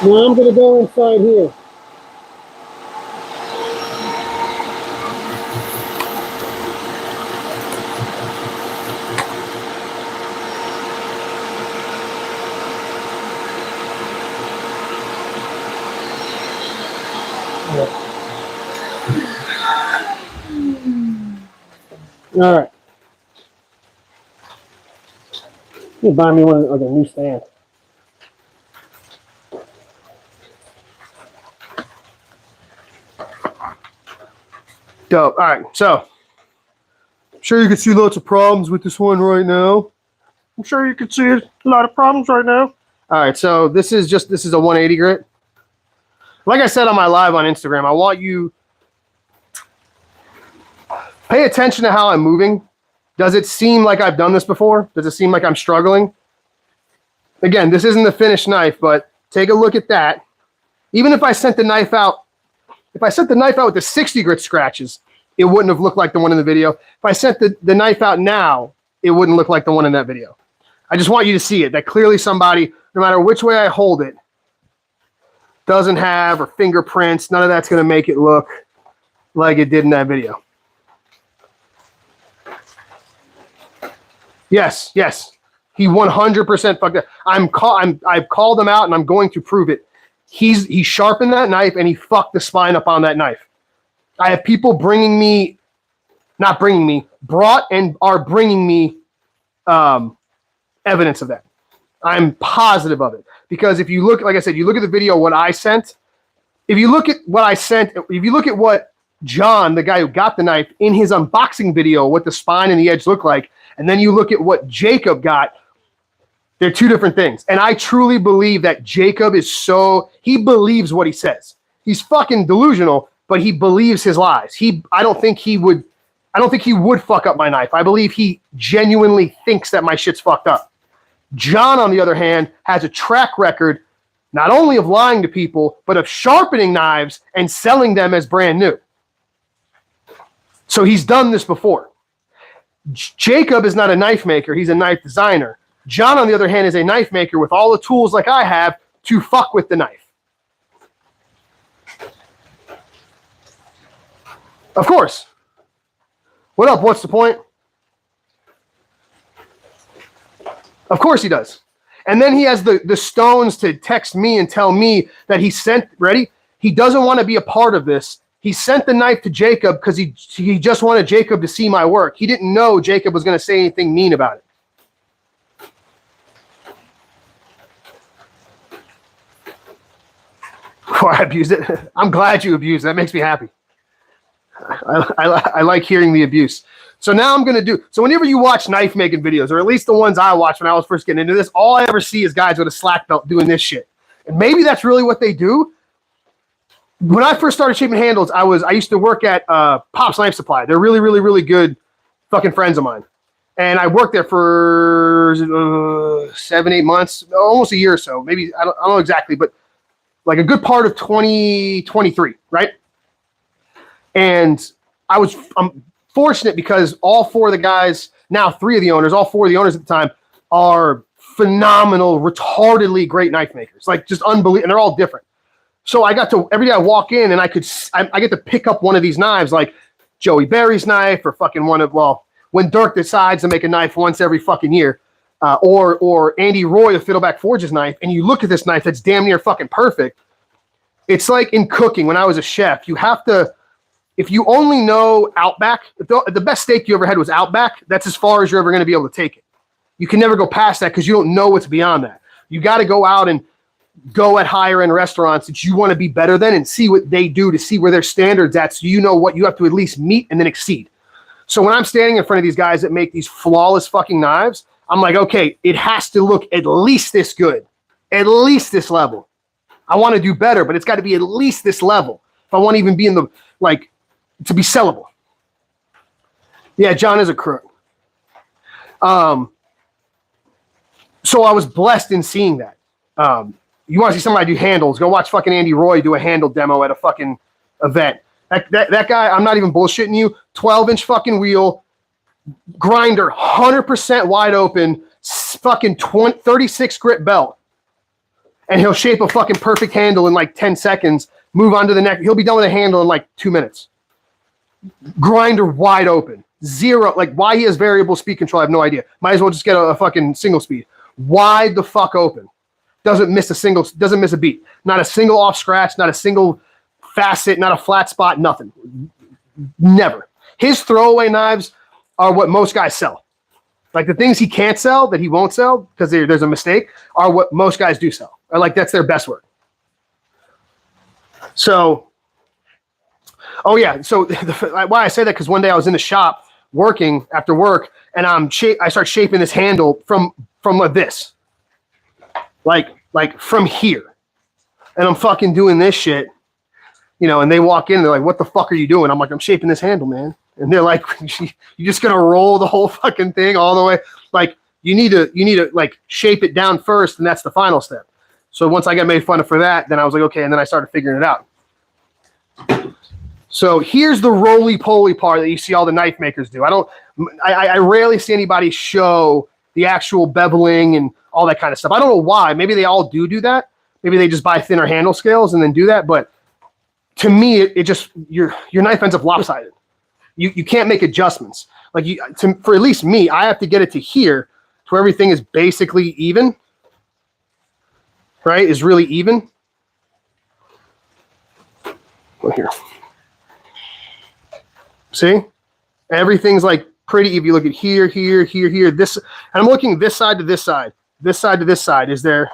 A: Now I'm going to go inside here. All right. You buy me one of the new stand. Dope. All right. So, I'm sure you can see lots of problems with this one right now. I'm sure you can see a lot of problems right now. All right. So this is a 180 grit. Like I said on my live on Instagram, I want you pay attention to how I'm moving. Does it seem like I've done this before? Does it seem like I'm struggling? Again, this isn't the finished knife, but take a look at that. Even if I sent the knife out, with the 60 grit scratches, it wouldn't have looked like the one in the video. If I sent the knife out now, it wouldn't look like the one in that video. I just want you to see it, that clearly somebody, no matter which way I hold it, doesn't have, or fingerprints, none of that's going to make it look like it did in that video. Yes, yes. He 100% fucked up. I've called him out and I'm going to prove it. He sharpened that knife and he fucked the spine up on that knife. I have people brought and are bringing me evidence of that. I'm positive of it. Because if you look, like I said, you look at the video, what I sent, if you look at what John, the guy who got the knife, in his unboxing video, what the spine and the edge look like, and then you look at what Jacob got, they're two different things. And I truly believe that Jacob he believes what he says. He's fucking delusional, but he believes his lies. I don't think he would fuck up my knife. I believe he genuinely thinks that my shit's fucked up. John, on the other hand, has a track record not only of lying to people, but of sharpening knives and selling them as brand new. So he's done this before. Jacob is not a knife maker. He's a knife designer. John, on the other hand, is a knife maker with all the tools like I have to fuck with the knife. Of course. What up? What's the point? Of course he does. And then he has the stones to text me and tell me that he sent, ready? He doesn't want to be a part of this. He sent the knife to Jacob because he just wanted Jacob to see my work. He didn't know Jacob was going to say anything mean about it. Oh, I abused it. I'm glad you abused it. That makes me happy. I like hearing the abuse. So now I'm going to do, so whenever you watch knife making videos, or at least the ones I watched when I was first getting into this, all I ever see is guys with a slack belt doing this shit. And maybe that's really what they do. When I first started shaping handles, I used to work at Pop's Knife Supply. They're really, really, really good fucking friends of mine. And I worked there for 7-8 months, almost a year or so. Maybe, I don't know exactly, but like a good part of 2023, right? And I'm fortunate because all four of the guys, now three of the owners, all four of the owners at the time are phenomenal, retardedly great knife makers. Like just unbelievable. And they're all different. So I got to, every day I walk in and I get to pick up one of these knives, like Joey Berry's knife or fucking one of, well, when Dirk decides to make a knife once every fucking year, or Andy Roy of Fiddleback Forge's knife, and you look at this knife that's damn near fucking perfect. It's like in cooking, when I was a chef, you have to, if you only know Outback, if the best steak you ever had was Outback, that's as far as you're ever going to be able to take it. You can never go past that because you don't know what's beyond that. You got to go out and go at higher end restaurants that you want to be better than and see what they do to see where their standards at, so you know what you have to at least meet and then exceed. So when I'm standing in front of these guys that make these flawless fucking knives, I'm like, okay, it has to look at least this good, at least this level. I want to do better, but it's got to be at least this level if I want to even be in the, like, to be sellable. Yeah, John is a crook. So I was blessed in seeing that. You want to see somebody do handles, go watch fucking Andy Roy do a handle demo at a fucking event. That guy, I'm not even bullshitting you, 12-inch fucking wheel, grinder, 100% wide open, fucking 36 grit belt. And he'll shape a fucking perfect handle in like 10 seconds, move on to the next. He'll be done with a handle in like 2 minutes. Grinder wide open. Zero. Like, why he has variable speed control, I have no idea. Might as well just get a fucking single speed. Wide the fuck open. Doesn't miss a beat. Not a single off scratch, not a single facet, not a flat spot, nothing. Never. His throwaway knives are what most guys sell. Like the things he can't sell, that he won't sell because there's a mistake, are what most guys do sell. Or like that's their best work. So, oh yeah. So why I say that, because one day I was in the shop working after work, and I start shaping this handle from this, like from here, and I'm fucking doing this shit, you know. And they walk in, and they're like, "What the fuck are you doing?" I'm like, "I'm shaping this handle, man." And they're like, "You just gonna roll the whole fucking thing all the way?" Like you need to like shape it down first, and that's the final step. So once I got made fun of for that, then I was like, okay, and then I started figuring it out. So here's the roly-poly part that you see all the knife makers do. I rarely see anybody show the actual beveling and all that kind of stuff. I don't know why. Maybe they all do that. Maybe they just buy thinner handle scales and then do that. But to me, it just, your knife ends up lopsided. You can't make adjustments. Like for at least me, I have to get it to here to where everything is basically even. Right? Is really even. Look here. See? Everything's like pretty. If you look at here, this, and I'm looking this side to this side to this side. Is there,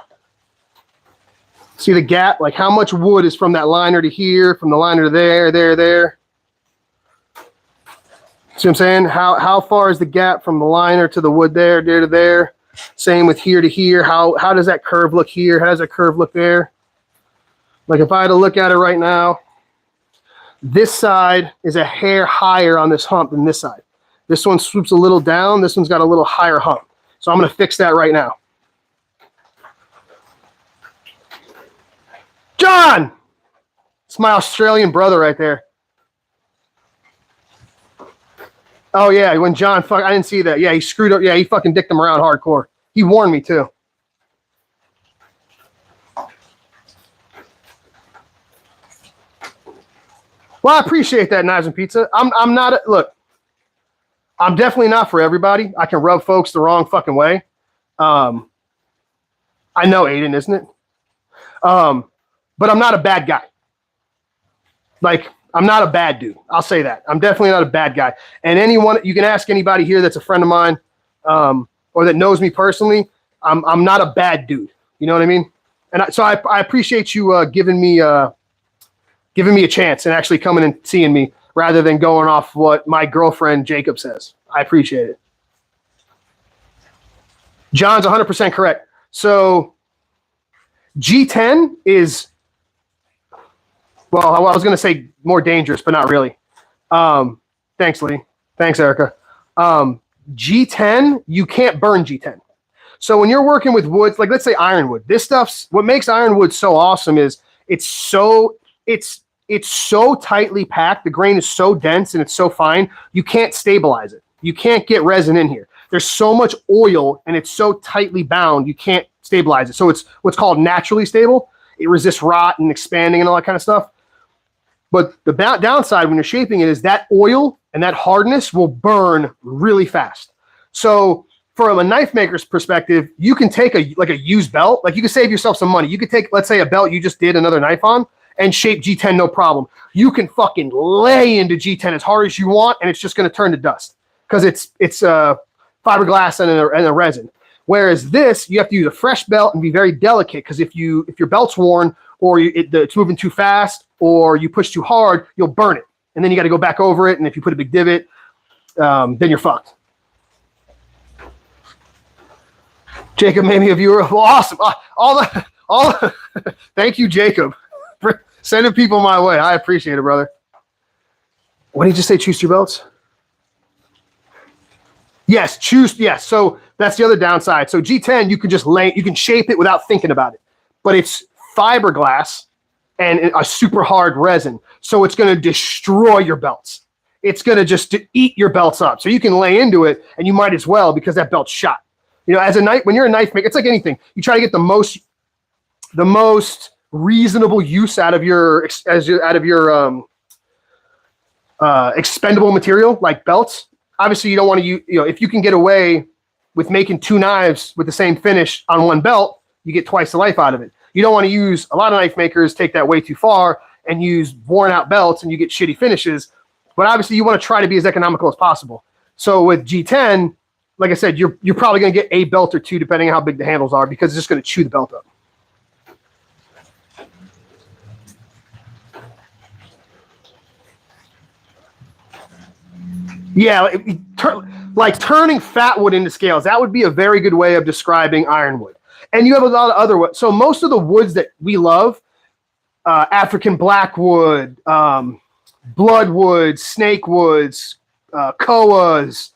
A: see the gap? Like how much wood is from that liner to here, from the liner to there. See what I'm saying? How far is the gap from the liner to the wood there to there? Same with here to here. How does that curve look here? How does that curve look there? Like if I had to look at it right now, this side is a hair higher on this hump than this side. This one swoops a little down. This one's got a little higher hump. So I'm going to fix that right now. John! It's my Australian brother right there. Oh, yeah, when John, I didn't see that. Yeah, he screwed up. Yeah, he fucking dicked him around hardcore. He warned me, too. Well, I appreciate that, Knives and Pizza. I'm not, look, I'm definitely not for everybody. I can rub folks the wrong fucking way. I know, Aiden, isn't it? But I'm not a bad guy. Like, I'm not a bad dude. I'll say that. I'm definitely not a bad guy. And anyone, you can ask anybody here that's a friend of mine, or that knows me personally. I'm not a bad dude. You know what I mean? And so I appreciate you giving me a chance and actually coming and seeing me rather than going off what my girlfriend Jacob says. I appreciate it. John's 100% correct. So G10 is, well, I was going to say more dangerous, but not really. Thanks, Lee. Thanks, Erica. G10, you can't burn G10. So when you're working with woods, like let's say ironwood, this stuff's what makes ironwood so awesome is it's so tightly packed. The grain is so dense and it's so fine. You can't stabilize it. You can't get resin in here. There's so much oil and it's so tightly bound. You can't stabilize it. So it's what's called naturally stable. It resists rot and expanding and all that kind of stuff. But the downside when you're shaping it is that oil and that hardness will burn really fast. So from a knife maker's perspective, you can take a used belt. Like you can save yourself some money. You could take, let's say, a belt you just did another knife on and shape G10 no problem. You can fucking lay into G10 as hard as you want, and it's just going to turn to dust because it's fiberglass and a resin. Whereas this, you have to use a fresh belt and be very delicate because if your belt's worn or it's moving too fast or you push too hard, you'll burn it. And then you got to go back over it. And if you put a big divot, then you're fucked. Jacob made me a viewer. Well, awesome. Thank you, Jacob, for sending people my way. I appreciate it, brother. What did you just say? Choose your belts? Yes, choose. Yes. So that's the other downside. So G10, you can just you can shape it without thinking about it, but it's fiberglass and a super hard resin. So it's going to destroy your belts. It's going to just eat your belts up. So you can lay into it and you might as well because that belt's shot. You know, as a knife, when you're a knife maker, it's like anything. You try to get the most reasonable use out of your expendable material like belts. Obviously, you don't want to use, if you can get away with making two knives with the same finish on one belt, you get twice the life out of it. You don't want to use, a lot of knife makers take that way too far and use worn out belts and you get shitty finishes. But obviously, you want to try to be as economical as possible. So with G10, like I said, you're probably going to get a belt or two depending on how big the handles are because it's just going to chew the belt up. Yeah, like turning fat wood into scales. That would be a very good way of describing ironwood. And you have a lot of other woods. So most of the woods that we love, African blackwood, bloodwood, snake woods, koas,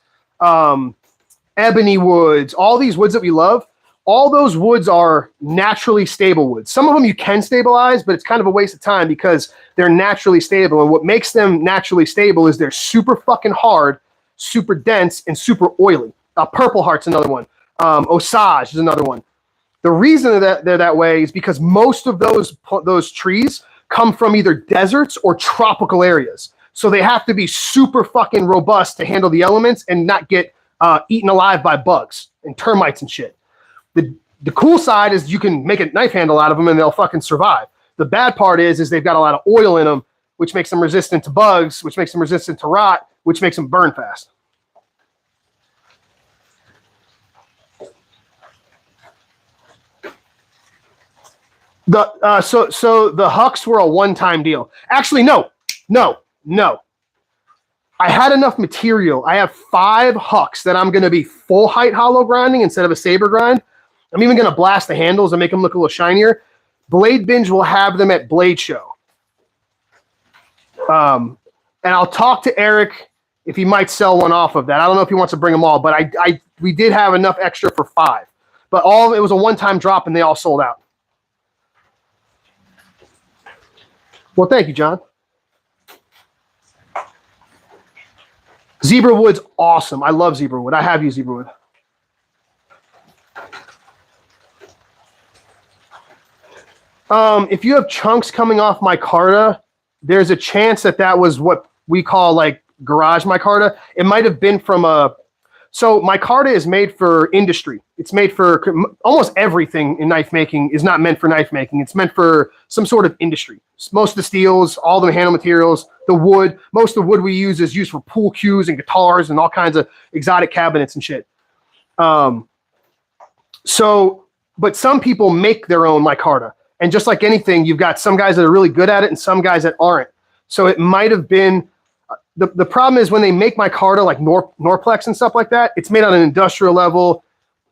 A: ebony woods, all these woods that we love, all those woods are naturally stable woods. Some of them you can stabilize, but it's kind of a waste of time because they're naturally stable. And what makes them naturally stable is they're super fucking hard, super dense, and super oily. Purple Heart's another one. Osage is another one. The reason that they're that way is because most of those trees come from either deserts or tropical areas. So they have to be super fucking robust to handle the elements and not get eaten alive by bugs and termites and shit. The cool side is you can make a knife handle out of them and they'll fucking survive. The bad part is they've got a lot of oil in them, which makes them resistant to bugs, which makes them resistant to rot, which makes them burn fast. So the hucks were a one-time deal. Actually, no. I had enough material. I have 5 hucks that I'm going to be full height hollow grinding instead of a saber grind. I'm even going to blast the handles and make them look a little shinier. Blade Binge will have them at Blade Show. And I'll talk to Eric if he might sell one off of that. I don't know if he wants to bring them all, but we did have enough extra for 5. But it was a one-time drop and they all sold out. Well, thank you, John. Zebra wood's awesome. I love zebra wood. I have used zebra wood. If you have chunks coming off micarta, there's a chance that was what we call like garage micarta. It might have been from So micarta is made for industry. It's made for almost everything in knife making is not meant for knife making. It's meant for some sort of industry. Most of the steels, all the handle materials, the wood, most of the wood we use is used for pool cues and guitars and all kinds of exotic cabinets and shit. But some people make their own micarta. And just like anything, you've got some guys that are really good at it and some guys that aren't. So it might have been, the problem is when they make micarta like Norplex and stuff like that, it's made on an industrial level.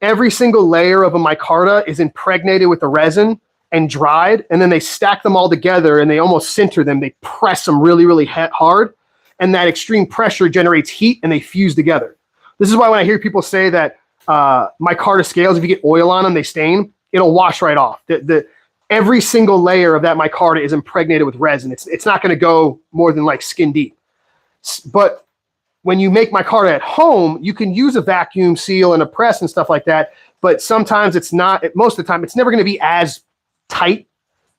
A: Every single layer of a micarta is impregnated with the resin and dried, and then they stack them all together and they almost sinter them. They press them really, really hard, and that extreme pressure generates heat and they fuse together. This is why when I hear people say that micarta scales, if you get oil on them, they stain, it'll wash right off. Every single layer of that micarta is impregnated with resin. It's not going to go more than like skin deep. But when you make micarta at home, you can use a vacuum seal and a press and stuff like that. But sometimes it's not, most of the time, it's never going to be as tight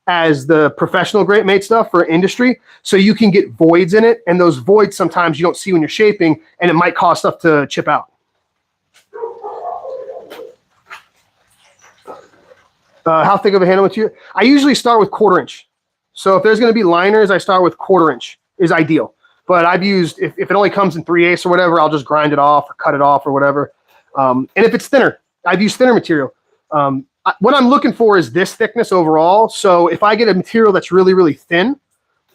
A: as the professional grade made stuff for industry. So you can get voids in it. And those voids sometimes you don't see when you're shaping, and it might cause stuff to chip out. How thick of a handle material? I usually start with 1/4 inch. So if there's going to be liners, I start with 1/4 inch is ideal. But I've used, if it only comes in 3/8 or whatever, I'll just grind it off or cut it off or whatever. And if it's thinner, I've used thinner material. What I'm looking for is this thickness overall. So if I get a material that's really, really thin,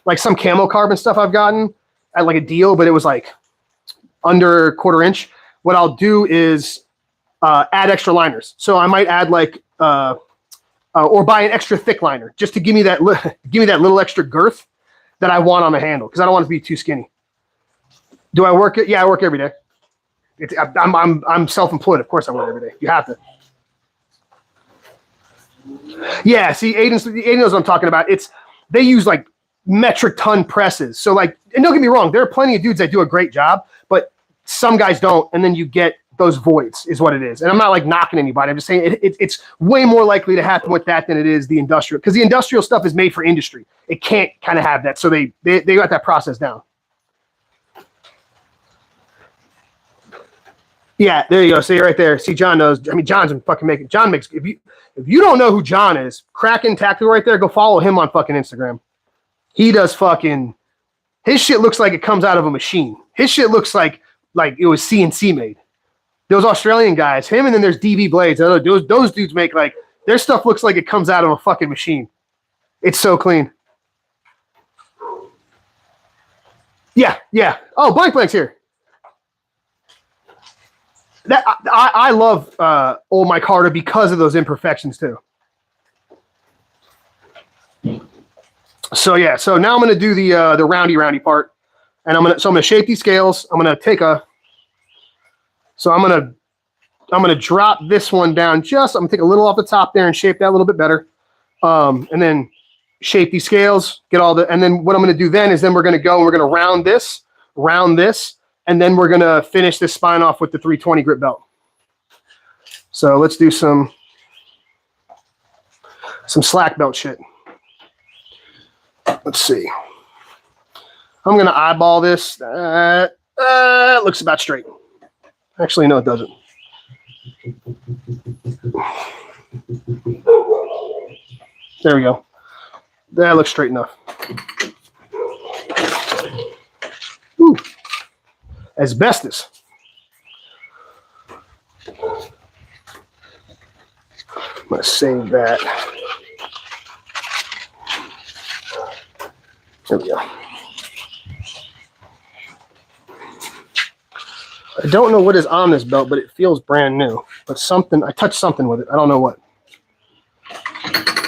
A: like some camo carbon stuff I've gotten at like a deal, but it was like under 1/4 inch, what I'll do is add extra liners. So I might add like, or buy an extra thick liner just to give me that little extra girth that I want on the handle, because I don't want it to be too skinny. Do I work it? Yeah, I work every day. I'm self-employed. Of course I work every day. You have to. Yeah, see, Aiden knows what I'm talking about. They use like metric ton presses. So like, and don't get me wrong, there are plenty of dudes that do a great job, but some guys don't, and then you get those voids is what it is. And I'm not like knocking anybody. I'm just saying it's way more likely to happen with that than it is the industrial, because the industrial stuff is made for industry. It can't kind of have that. So they got that process down. Yeah, there you go. See right there. See, John knows. I mean, John's been fucking making. John makes. If you don't know who John is, Kraken Tactical right there, go follow him on fucking Instagram. He does fucking. His shit looks like it comes out of a machine. His shit looks like it was CNC made. Those Australian guys, him, and then there's DB Blades. Those dudes make like their stuff looks like it comes out of a fucking machine. It's so clean. Yeah. Oh, Blank's here. That I love old micarta because of those imperfections too. So yeah, so now I'm gonna do the roundy part, and I'm gonna shape these scales. I'm gonna take I'm gonna drop this one down. I'm gonna take a little off the top there and shape that a little bit better, and then shape these scales. And then what I'm gonna do then is we're gonna round this, and then we're gonna finish this spine off with the 320 grip belt. So let's do some slack belt shit. Let's see. I'm gonna eyeball this. Looks about straight. Actually, no, it doesn't. There we go. That looks straight enough. Ooh. Asbestos. I'm going to save that. There we go. I don't know what is on this belt, but it feels brand new. But I touched something with it. I don't know what.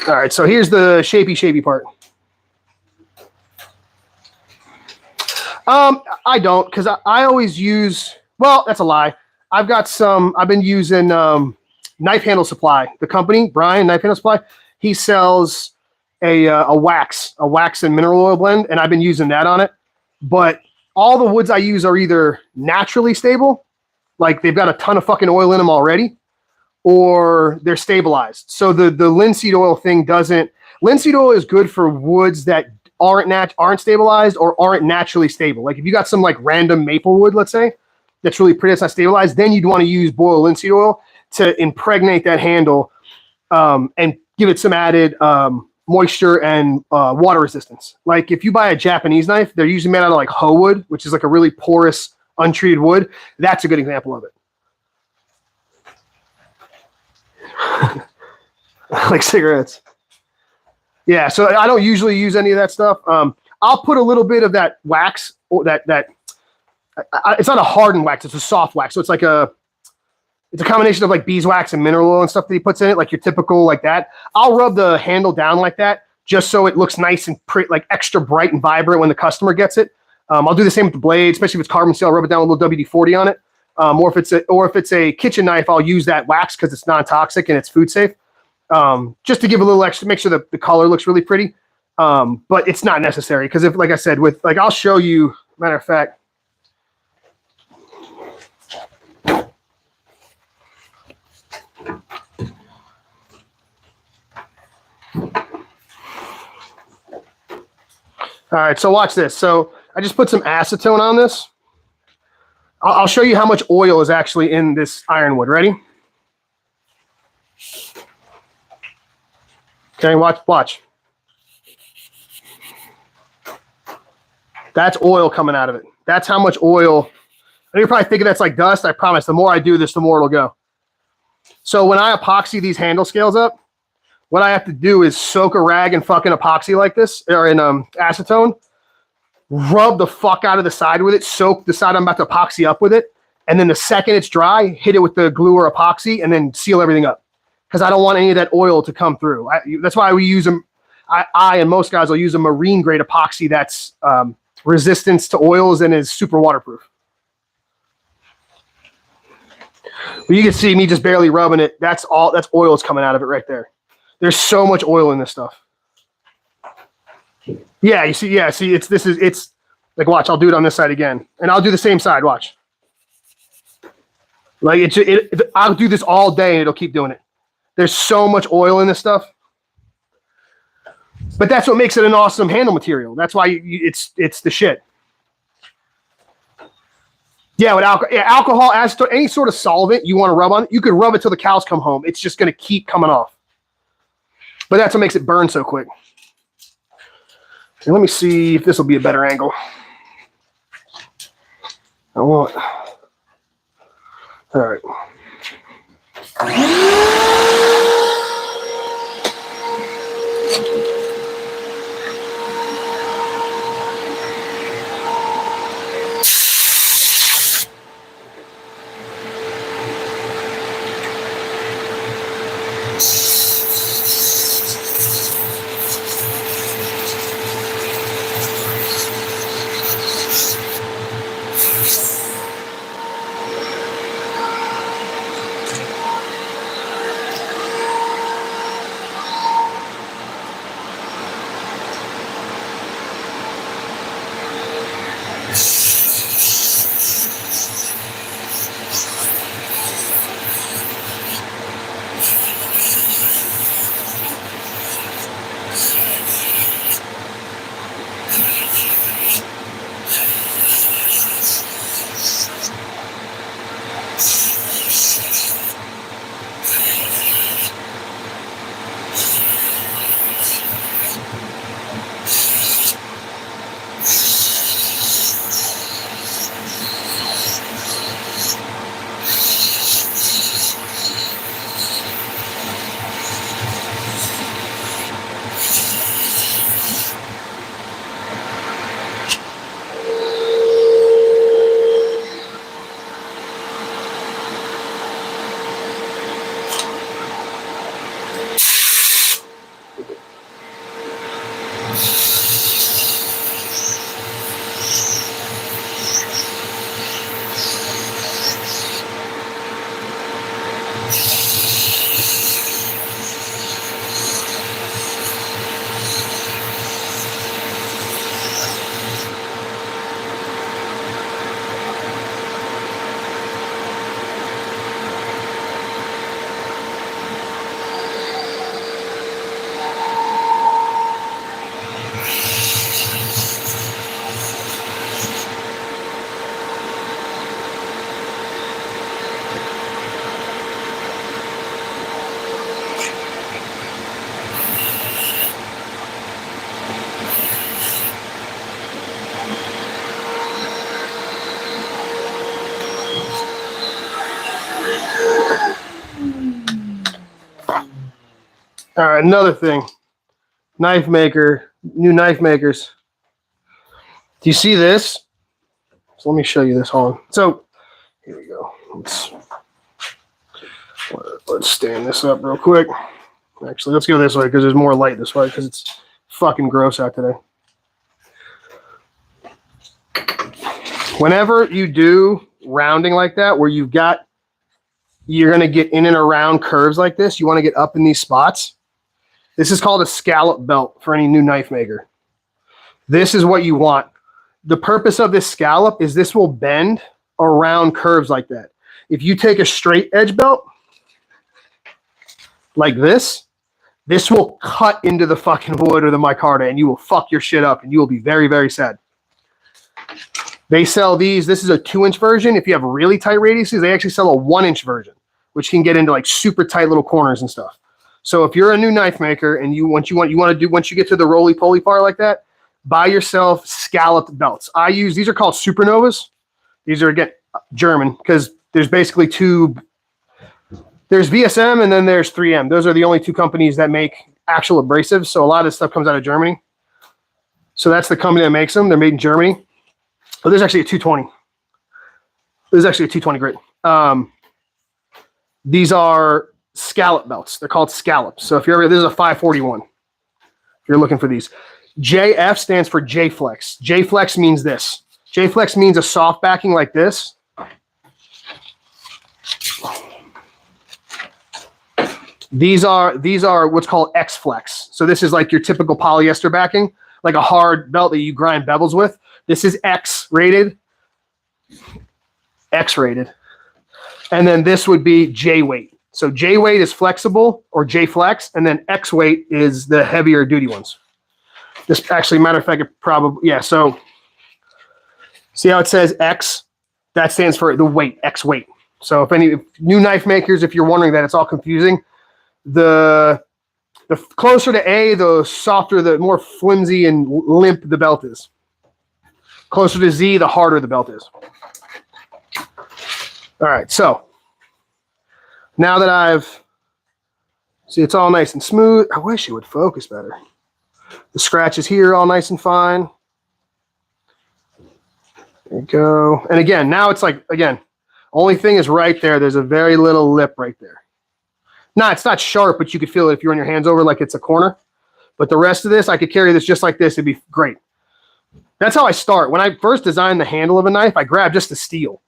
A: All right, so here's the shapey part. I don't, because I always use, well, that's a lie. I've been using Knife Handle Supply. The company, Brian, Knife Handle Supply, he sells a wax and mineral oil blend, and I've been using that on it. But all the woods I use are either naturally stable, like they've got a ton of fucking oil in them already, or they're stabilized. So the linseed oil thing doesn't. Linseed oil is good for woods that aren't stabilized or aren't naturally stable. Like if you got some like random maple wood, let's say, that's really pretty, that's not stabilized, then you'd want to use boiled linseed oil to impregnate that handle and give it some added moisture and water resistance. Like if you buy a Japanese knife, they're usually made out of like hoe wood, which is like a really porous, untreated wood. That's a good example of it. Like cigarettes. Yeah, so I don't usually use any of that stuff. I'll put a little bit of that wax, or it's not a hardened wax, it's a soft wax. So it's like it's a combination of like beeswax and mineral oil and stuff that he puts in it, like your typical like that. I'll rub the handle down like that just so it looks nice and pretty, like extra bright and vibrant when the customer gets it. I'll do the same with the blade, especially if it's carbon steel. I'll rub it down with a little WD-40 on it. Or if it's a kitchen knife, I'll use that wax because it's non-toxic and it's food safe. Just to give a little extra, make sure that the color looks really pretty. But it's not necessary because if, like I said, with like I'll show you. Matter of fact. All right, so watch this. So I just put some acetone on this. I'll show you how much oil is actually in this ironwood. Ready? Okay, watch. That's oil coming out of it. That's how much oil. And you're probably thinking that's like dust. I promise, the more I do this, the more it'll go. So when I epoxy these handle scales up, what I have to do is soak a rag in fucking epoxy like this, or in acetone, rub the fuck out of the side with it, soak the side I'm about to epoxy up with it, and then the second it's dry, hit it with the glue or epoxy, and then seal everything up. Because I don't want any of that oil to come through. That's why we use them. I and most guys will use a marine grade epoxy that's resistance to oils and is super waterproof. But you can see me just barely rubbing it. That's oil is coming out of it right there. There's so much oil in this stuff. Yeah, you see, it's like, watch, I'll do it on this side again. And I'll do the same side, watch. Like I'll do this all day and it'll keep doing it. There's so much oil in this stuff. But that's what makes it an awesome handle material. That's why it's the shit. Yeah, with alcohol, acetone, any sort of solvent you want to rub on it, you could rub it till the cows come home. It's just going to keep coming off. But that's what makes it burn so quick. And let me see if this will be a better angle. All right. All right, another thing. Knife maker, new knife makers. Do you see this? So let me show you this. Hold on. So here we go. Let's stand this up real quick. Actually, let's go this way because there's more light this way because it's fucking gross out today. Whenever you do rounding like that, where you're going to get in and around curves like this, you want to get up in these spots. This is called a scallop belt for any new knife maker. This is what you want. The purpose of this scallop is this will bend around curves like that. If you take a straight edge belt like this will cut into the fucking wood or the micarta and you will fuck your shit up and you will be very, very sad. They sell these. This is a 2-inch version. If you have really tight radiuses, they actually sell a 1-inch version, which can get into like super tight little corners and stuff. So if you're a new knife maker and once you get to the roly-poly part like that, buy yourself scalloped belts. These are called Supernovas. These are, again, German because there's basically two. There's VSM and then there's 3M. Those are the only two companies that make actual abrasives. So a lot of this stuff comes out of Germany. So that's the company that makes them. They're made in Germany. But there's actually a 220. There's actually a 220 grit. These are scallop belts. They're called scallops. So this is a 541. If you're looking for these. JF stands for J-Flex. J-Flex means this. J-Flex means a soft backing like this. These are what's called X-Flex. So this is like your typical polyester backing, like a hard belt that you grind bevels with. This is X-rated. X-rated. And then this would be J-weight. So J-weight is flexible or J-Flex, and then X-weight is the heavier duty ones. This actually, matter of fact, it probably, yeah, so see how it says X? That stands for the weight, X-weight. So if new knife makers, if you're wondering that, it's all confusing. The closer to A, the softer, the more flimsy and limp the belt is. Closer to Z, the harder the belt is. All right, so now that see, it's all nice and smooth. I wish it would focus better. The scratches here all nice and fine. There you go. And again, now it's like, only thing is right there. There's a very little lip right there. No, it's not sharp, but you could feel it if you run your hands over like it's a corner. But the rest of this, I could carry this just like this. It'd be great. That's how I start. When I first designed the handle of a knife, I grabbed just the steel.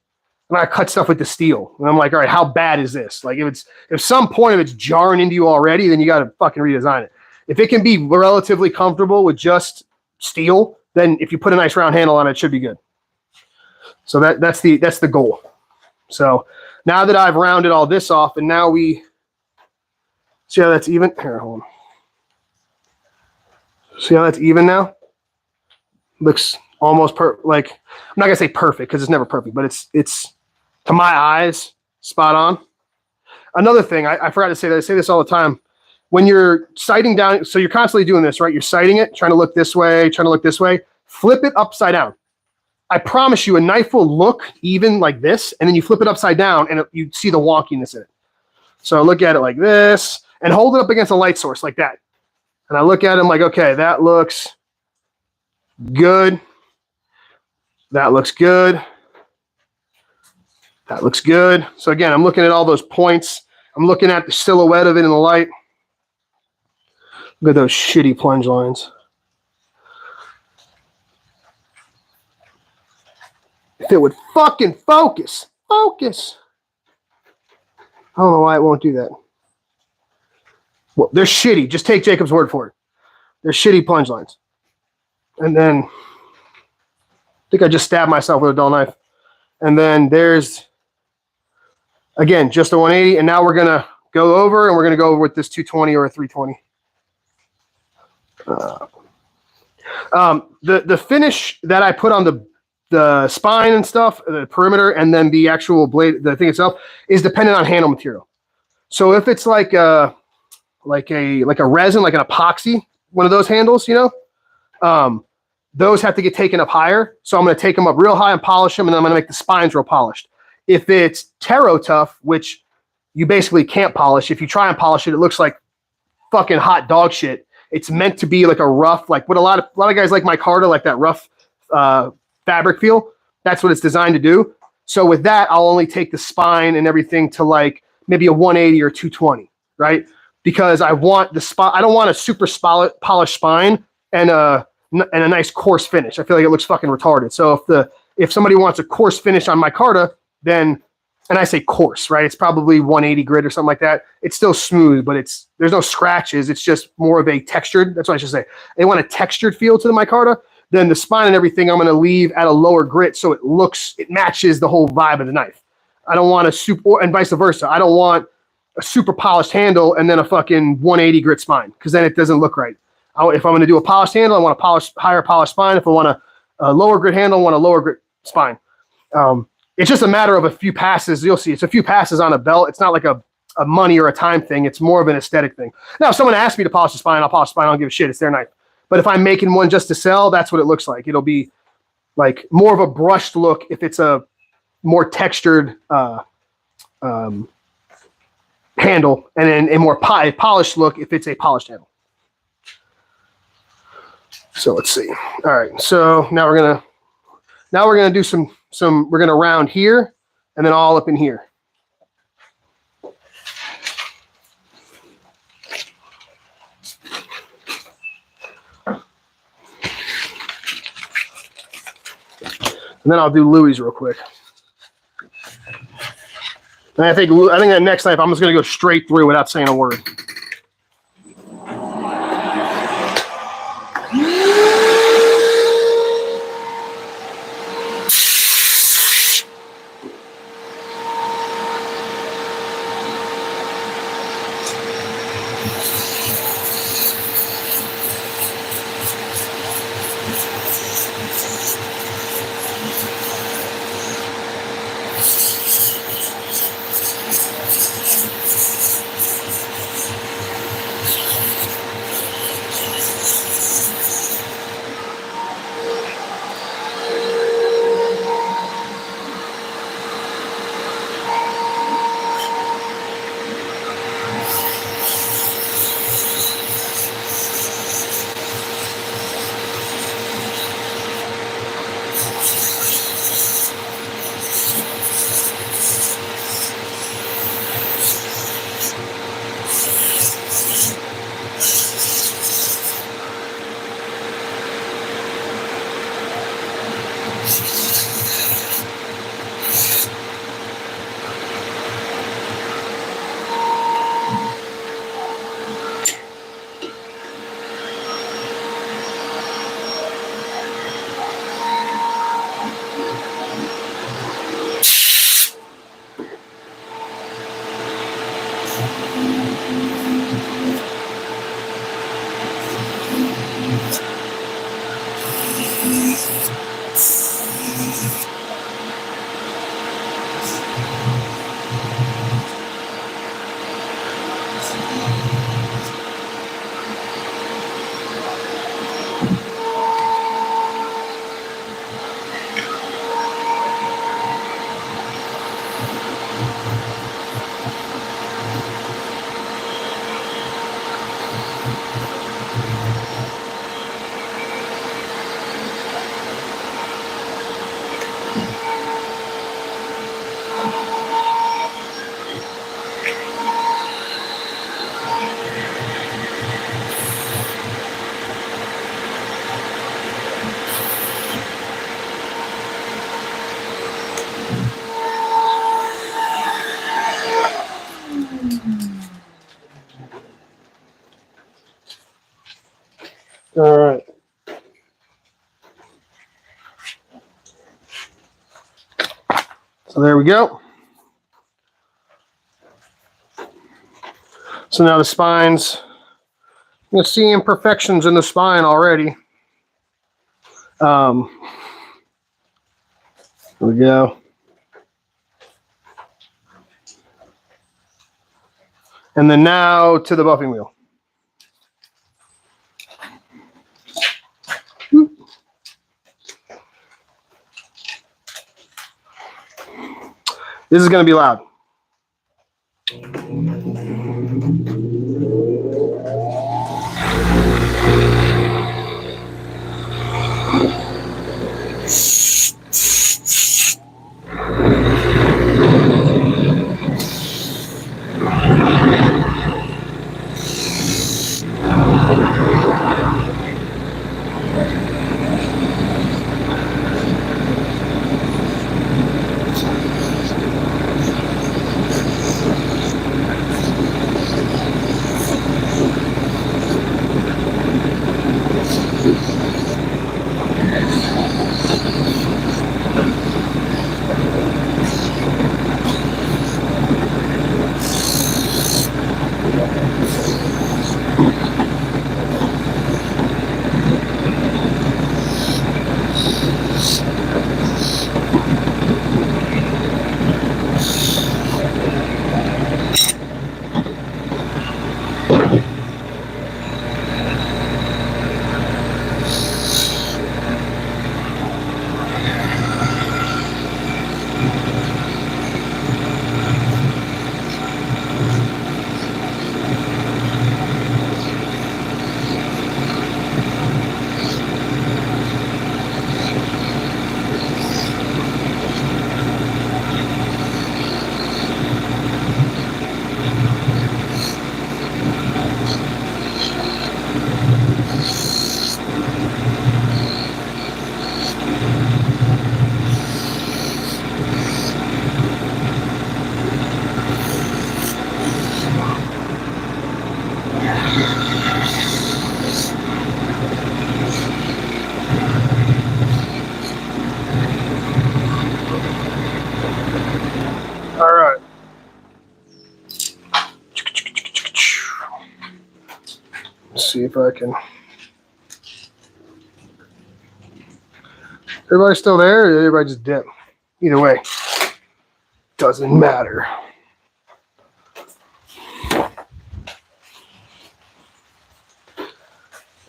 A: And I cut stuff with the steel. And I'm like, all right, how bad is this? Like if some point of it's jarring into you already, then you got to fucking redesign it. If it can be relatively comfortable with just steel, then if you put a nice round handle on it, it should be good. So that's the goal. So now that I've rounded all this off, and now we see how that's even. Here, hold on. See how that's even now? Looks almost like, I'm not gonna say perfect because it's never perfect, but it's to my eyes spot on. Another thing I forgot to say that I say this all the time. When you're sighting down, so you're constantly doing this, right? You're sighting it, trying to look this way, flip it upside down. I promise you, a knife will look even like this, and then you flip it upside down, and you see the wonkiness in it. So I look at it like this, and hold it up against a light source like that. And I look at it, I'm like, okay, that looks good. That looks good. That looks good. So again, I'm looking at all those points. I'm looking at the silhouette of it in the light. Look at those shitty plunge lines. If it would fucking focus. Focus. I don't know why it won't do that. Well, they're shitty. Just take Jacob's word for it. They're shitty plunge lines. And then I think I just stabbed myself with a dull knife. And then there's, again, just a 180. And now we're going to go over, and we're going to go over with this 220 or a 320. The finish that I put on the spine and stuff, the perimeter, and then the actual blade, the thing itself, is dependent on handle material. So if it's like a resin, like an epoxy, one of those handles, those have to get taken up higher. So I'm going to take them up real high and polish them, and then I'm going to make the spines real polished. If it's Tero Tough, which you basically can't polish, if you try and polish it, it looks like fucking hot dog shit. It's meant to be like a rough, like what a lot of guys like micarta, like that rough fabric feel. That's what it's designed to do. So with that, I'll only take the spine and everything to like maybe a 180 or 220, right? Because I want the spine. I don't want a super polished spine and a nice coarse finish. I feel like it looks fucking retarded. So if somebody wants a coarse finish on micarta, then, and I say coarse, right? It's probably 180 grit or something like that. It's still smooth, but there's no scratches. It's just more of a textured. That's what I should say. They want a textured feel to the micarta. Then the spine and everything I'm going to leave at a lower grit so it matches the whole vibe of the knife. I don't want a super, and vice versa. I don't want a super polished handle and then a fucking 180 grit spine because then it doesn't look right. If I'm going to do a polished handle, I want a higher polished spine. If I want a lower grit handle, I want a lower grit spine. It's just a matter of a few passes. You'll see it's a few passes on a belt. It's not like a money or a time thing. It's more of an aesthetic thing. Now, if someone asks me to polish the spine, I'll polish the spine. I don't give a shit. It's their knife. But if I'm making one just to sell, that's what it looks like. It'll be like more of a brushed look if it's a more textured handle, and then a more polished look if it's a polished handle. So let's see. All right. So now we're gonna do some. We're gonna round here, and then all up in here. And then I'll do Louis real quick. And I think that next knife I'm just gonna go straight through without saying a word. All right. So there we go. So now the spines, you can see imperfections in the spine already. There we go. And then now to the buffing wheel. This is going to be loud. Let's see if I can. Everybody still there? Or everybody just dipped? Either way, doesn't matter.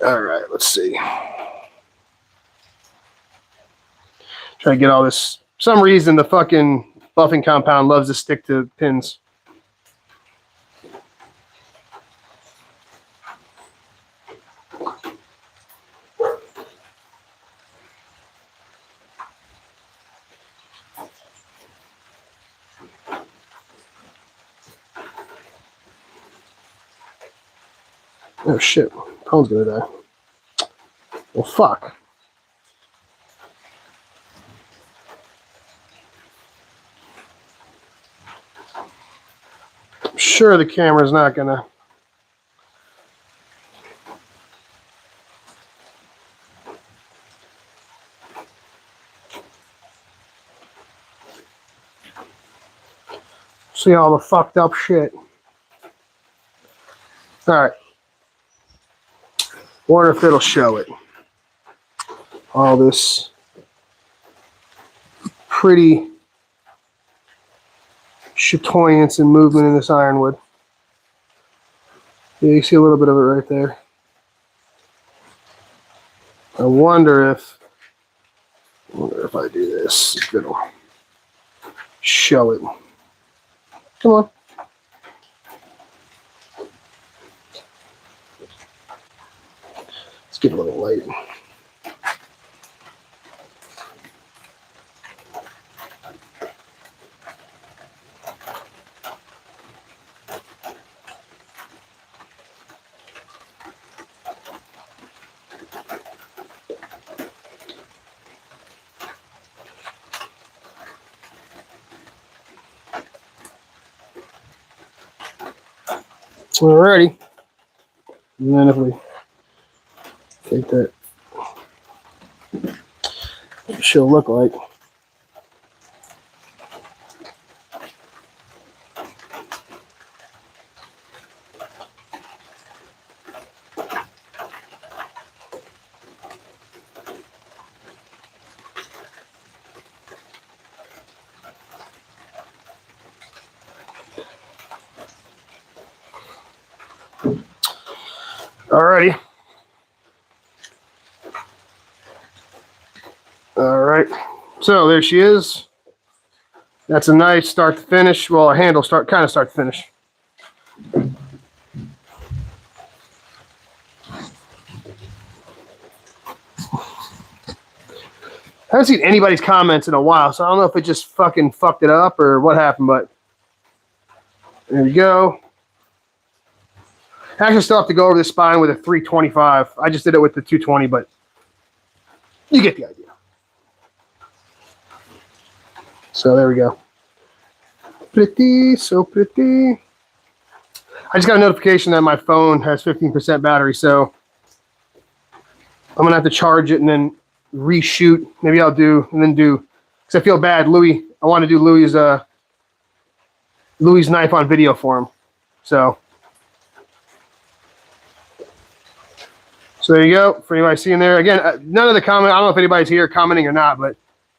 A: All right, let's see. Try to get all this. For some reason, the fucking buffing compound loves to stick to pins. Oh shit, phone's gonna die. Well, fuck. I'm sure the camera's not gonna. See all the fucked up shit. All right. Wonder if it'll show it. All this pretty chatoyance and movement in this ironwood. Yeah, you see a little bit of it right there. I wonder if I do this, if it'll show it. Come on. Let's get a little light. Alrighty. And then if we take that, what she'll look like. Alrighty. Alright. So there she is. That's a nice start to finish. Well, a handle kind of start to finish. I haven't seen anybody's comments in a while, so I don't know if it just fucking fucked it up or what happened, but there we go. I actually still have to go over the spine with a 325. I just did it with the 220, but you get the idea. So there we go. Pretty, so pretty. I just got a notification that my phone has 15% battery, so I'm going to have to charge it and then reshoot. Maybe I'll do, and then do, because I feel bad. Louis, I want to do Louis' knife on video for him. So there you go. For anybody seeing there. Again, none of the comment, I don't know if anybody's here commenting or not, but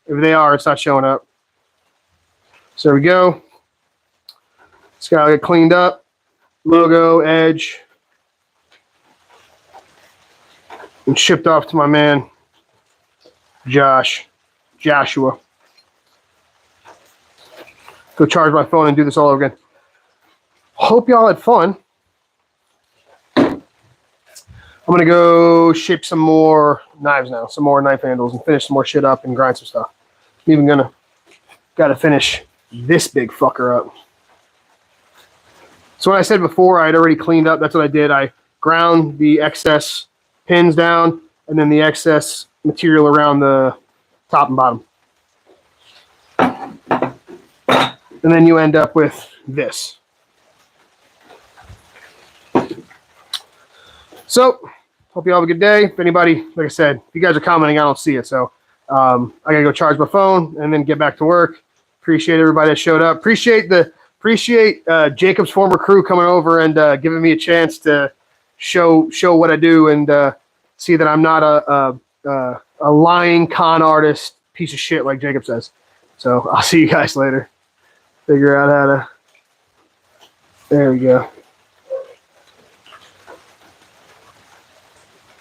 A: if they are, it's not showing up. So there we go. It's got to get cleaned up. Logo, edge. And shipped off to my man, Joshua. Go charge my phone and do this all over again. Hope y'all had fun. I'm going to go shape some more knives now, some more knife handles, and finish some more shit up and grind some stuff. I'm even got to finish this big fucker up. So what I said before, I had already cleaned up. That's what I did. I ground the excess pins down and then the excess material around the top and bottom. And then you end up with this. So, hope you all have a good day. If anybody, like I said, if you guys are commenting, I don't see it. So, I got to go charge my phone and then get back to work. Appreciate everybody that showed up. Appreciate Jacob's former crew coming over and giving me a chance to show what I do and see that I'm not a lying con artist piece of shit like Jacob says. So I'll see you guys later. Figure out how to. There we go.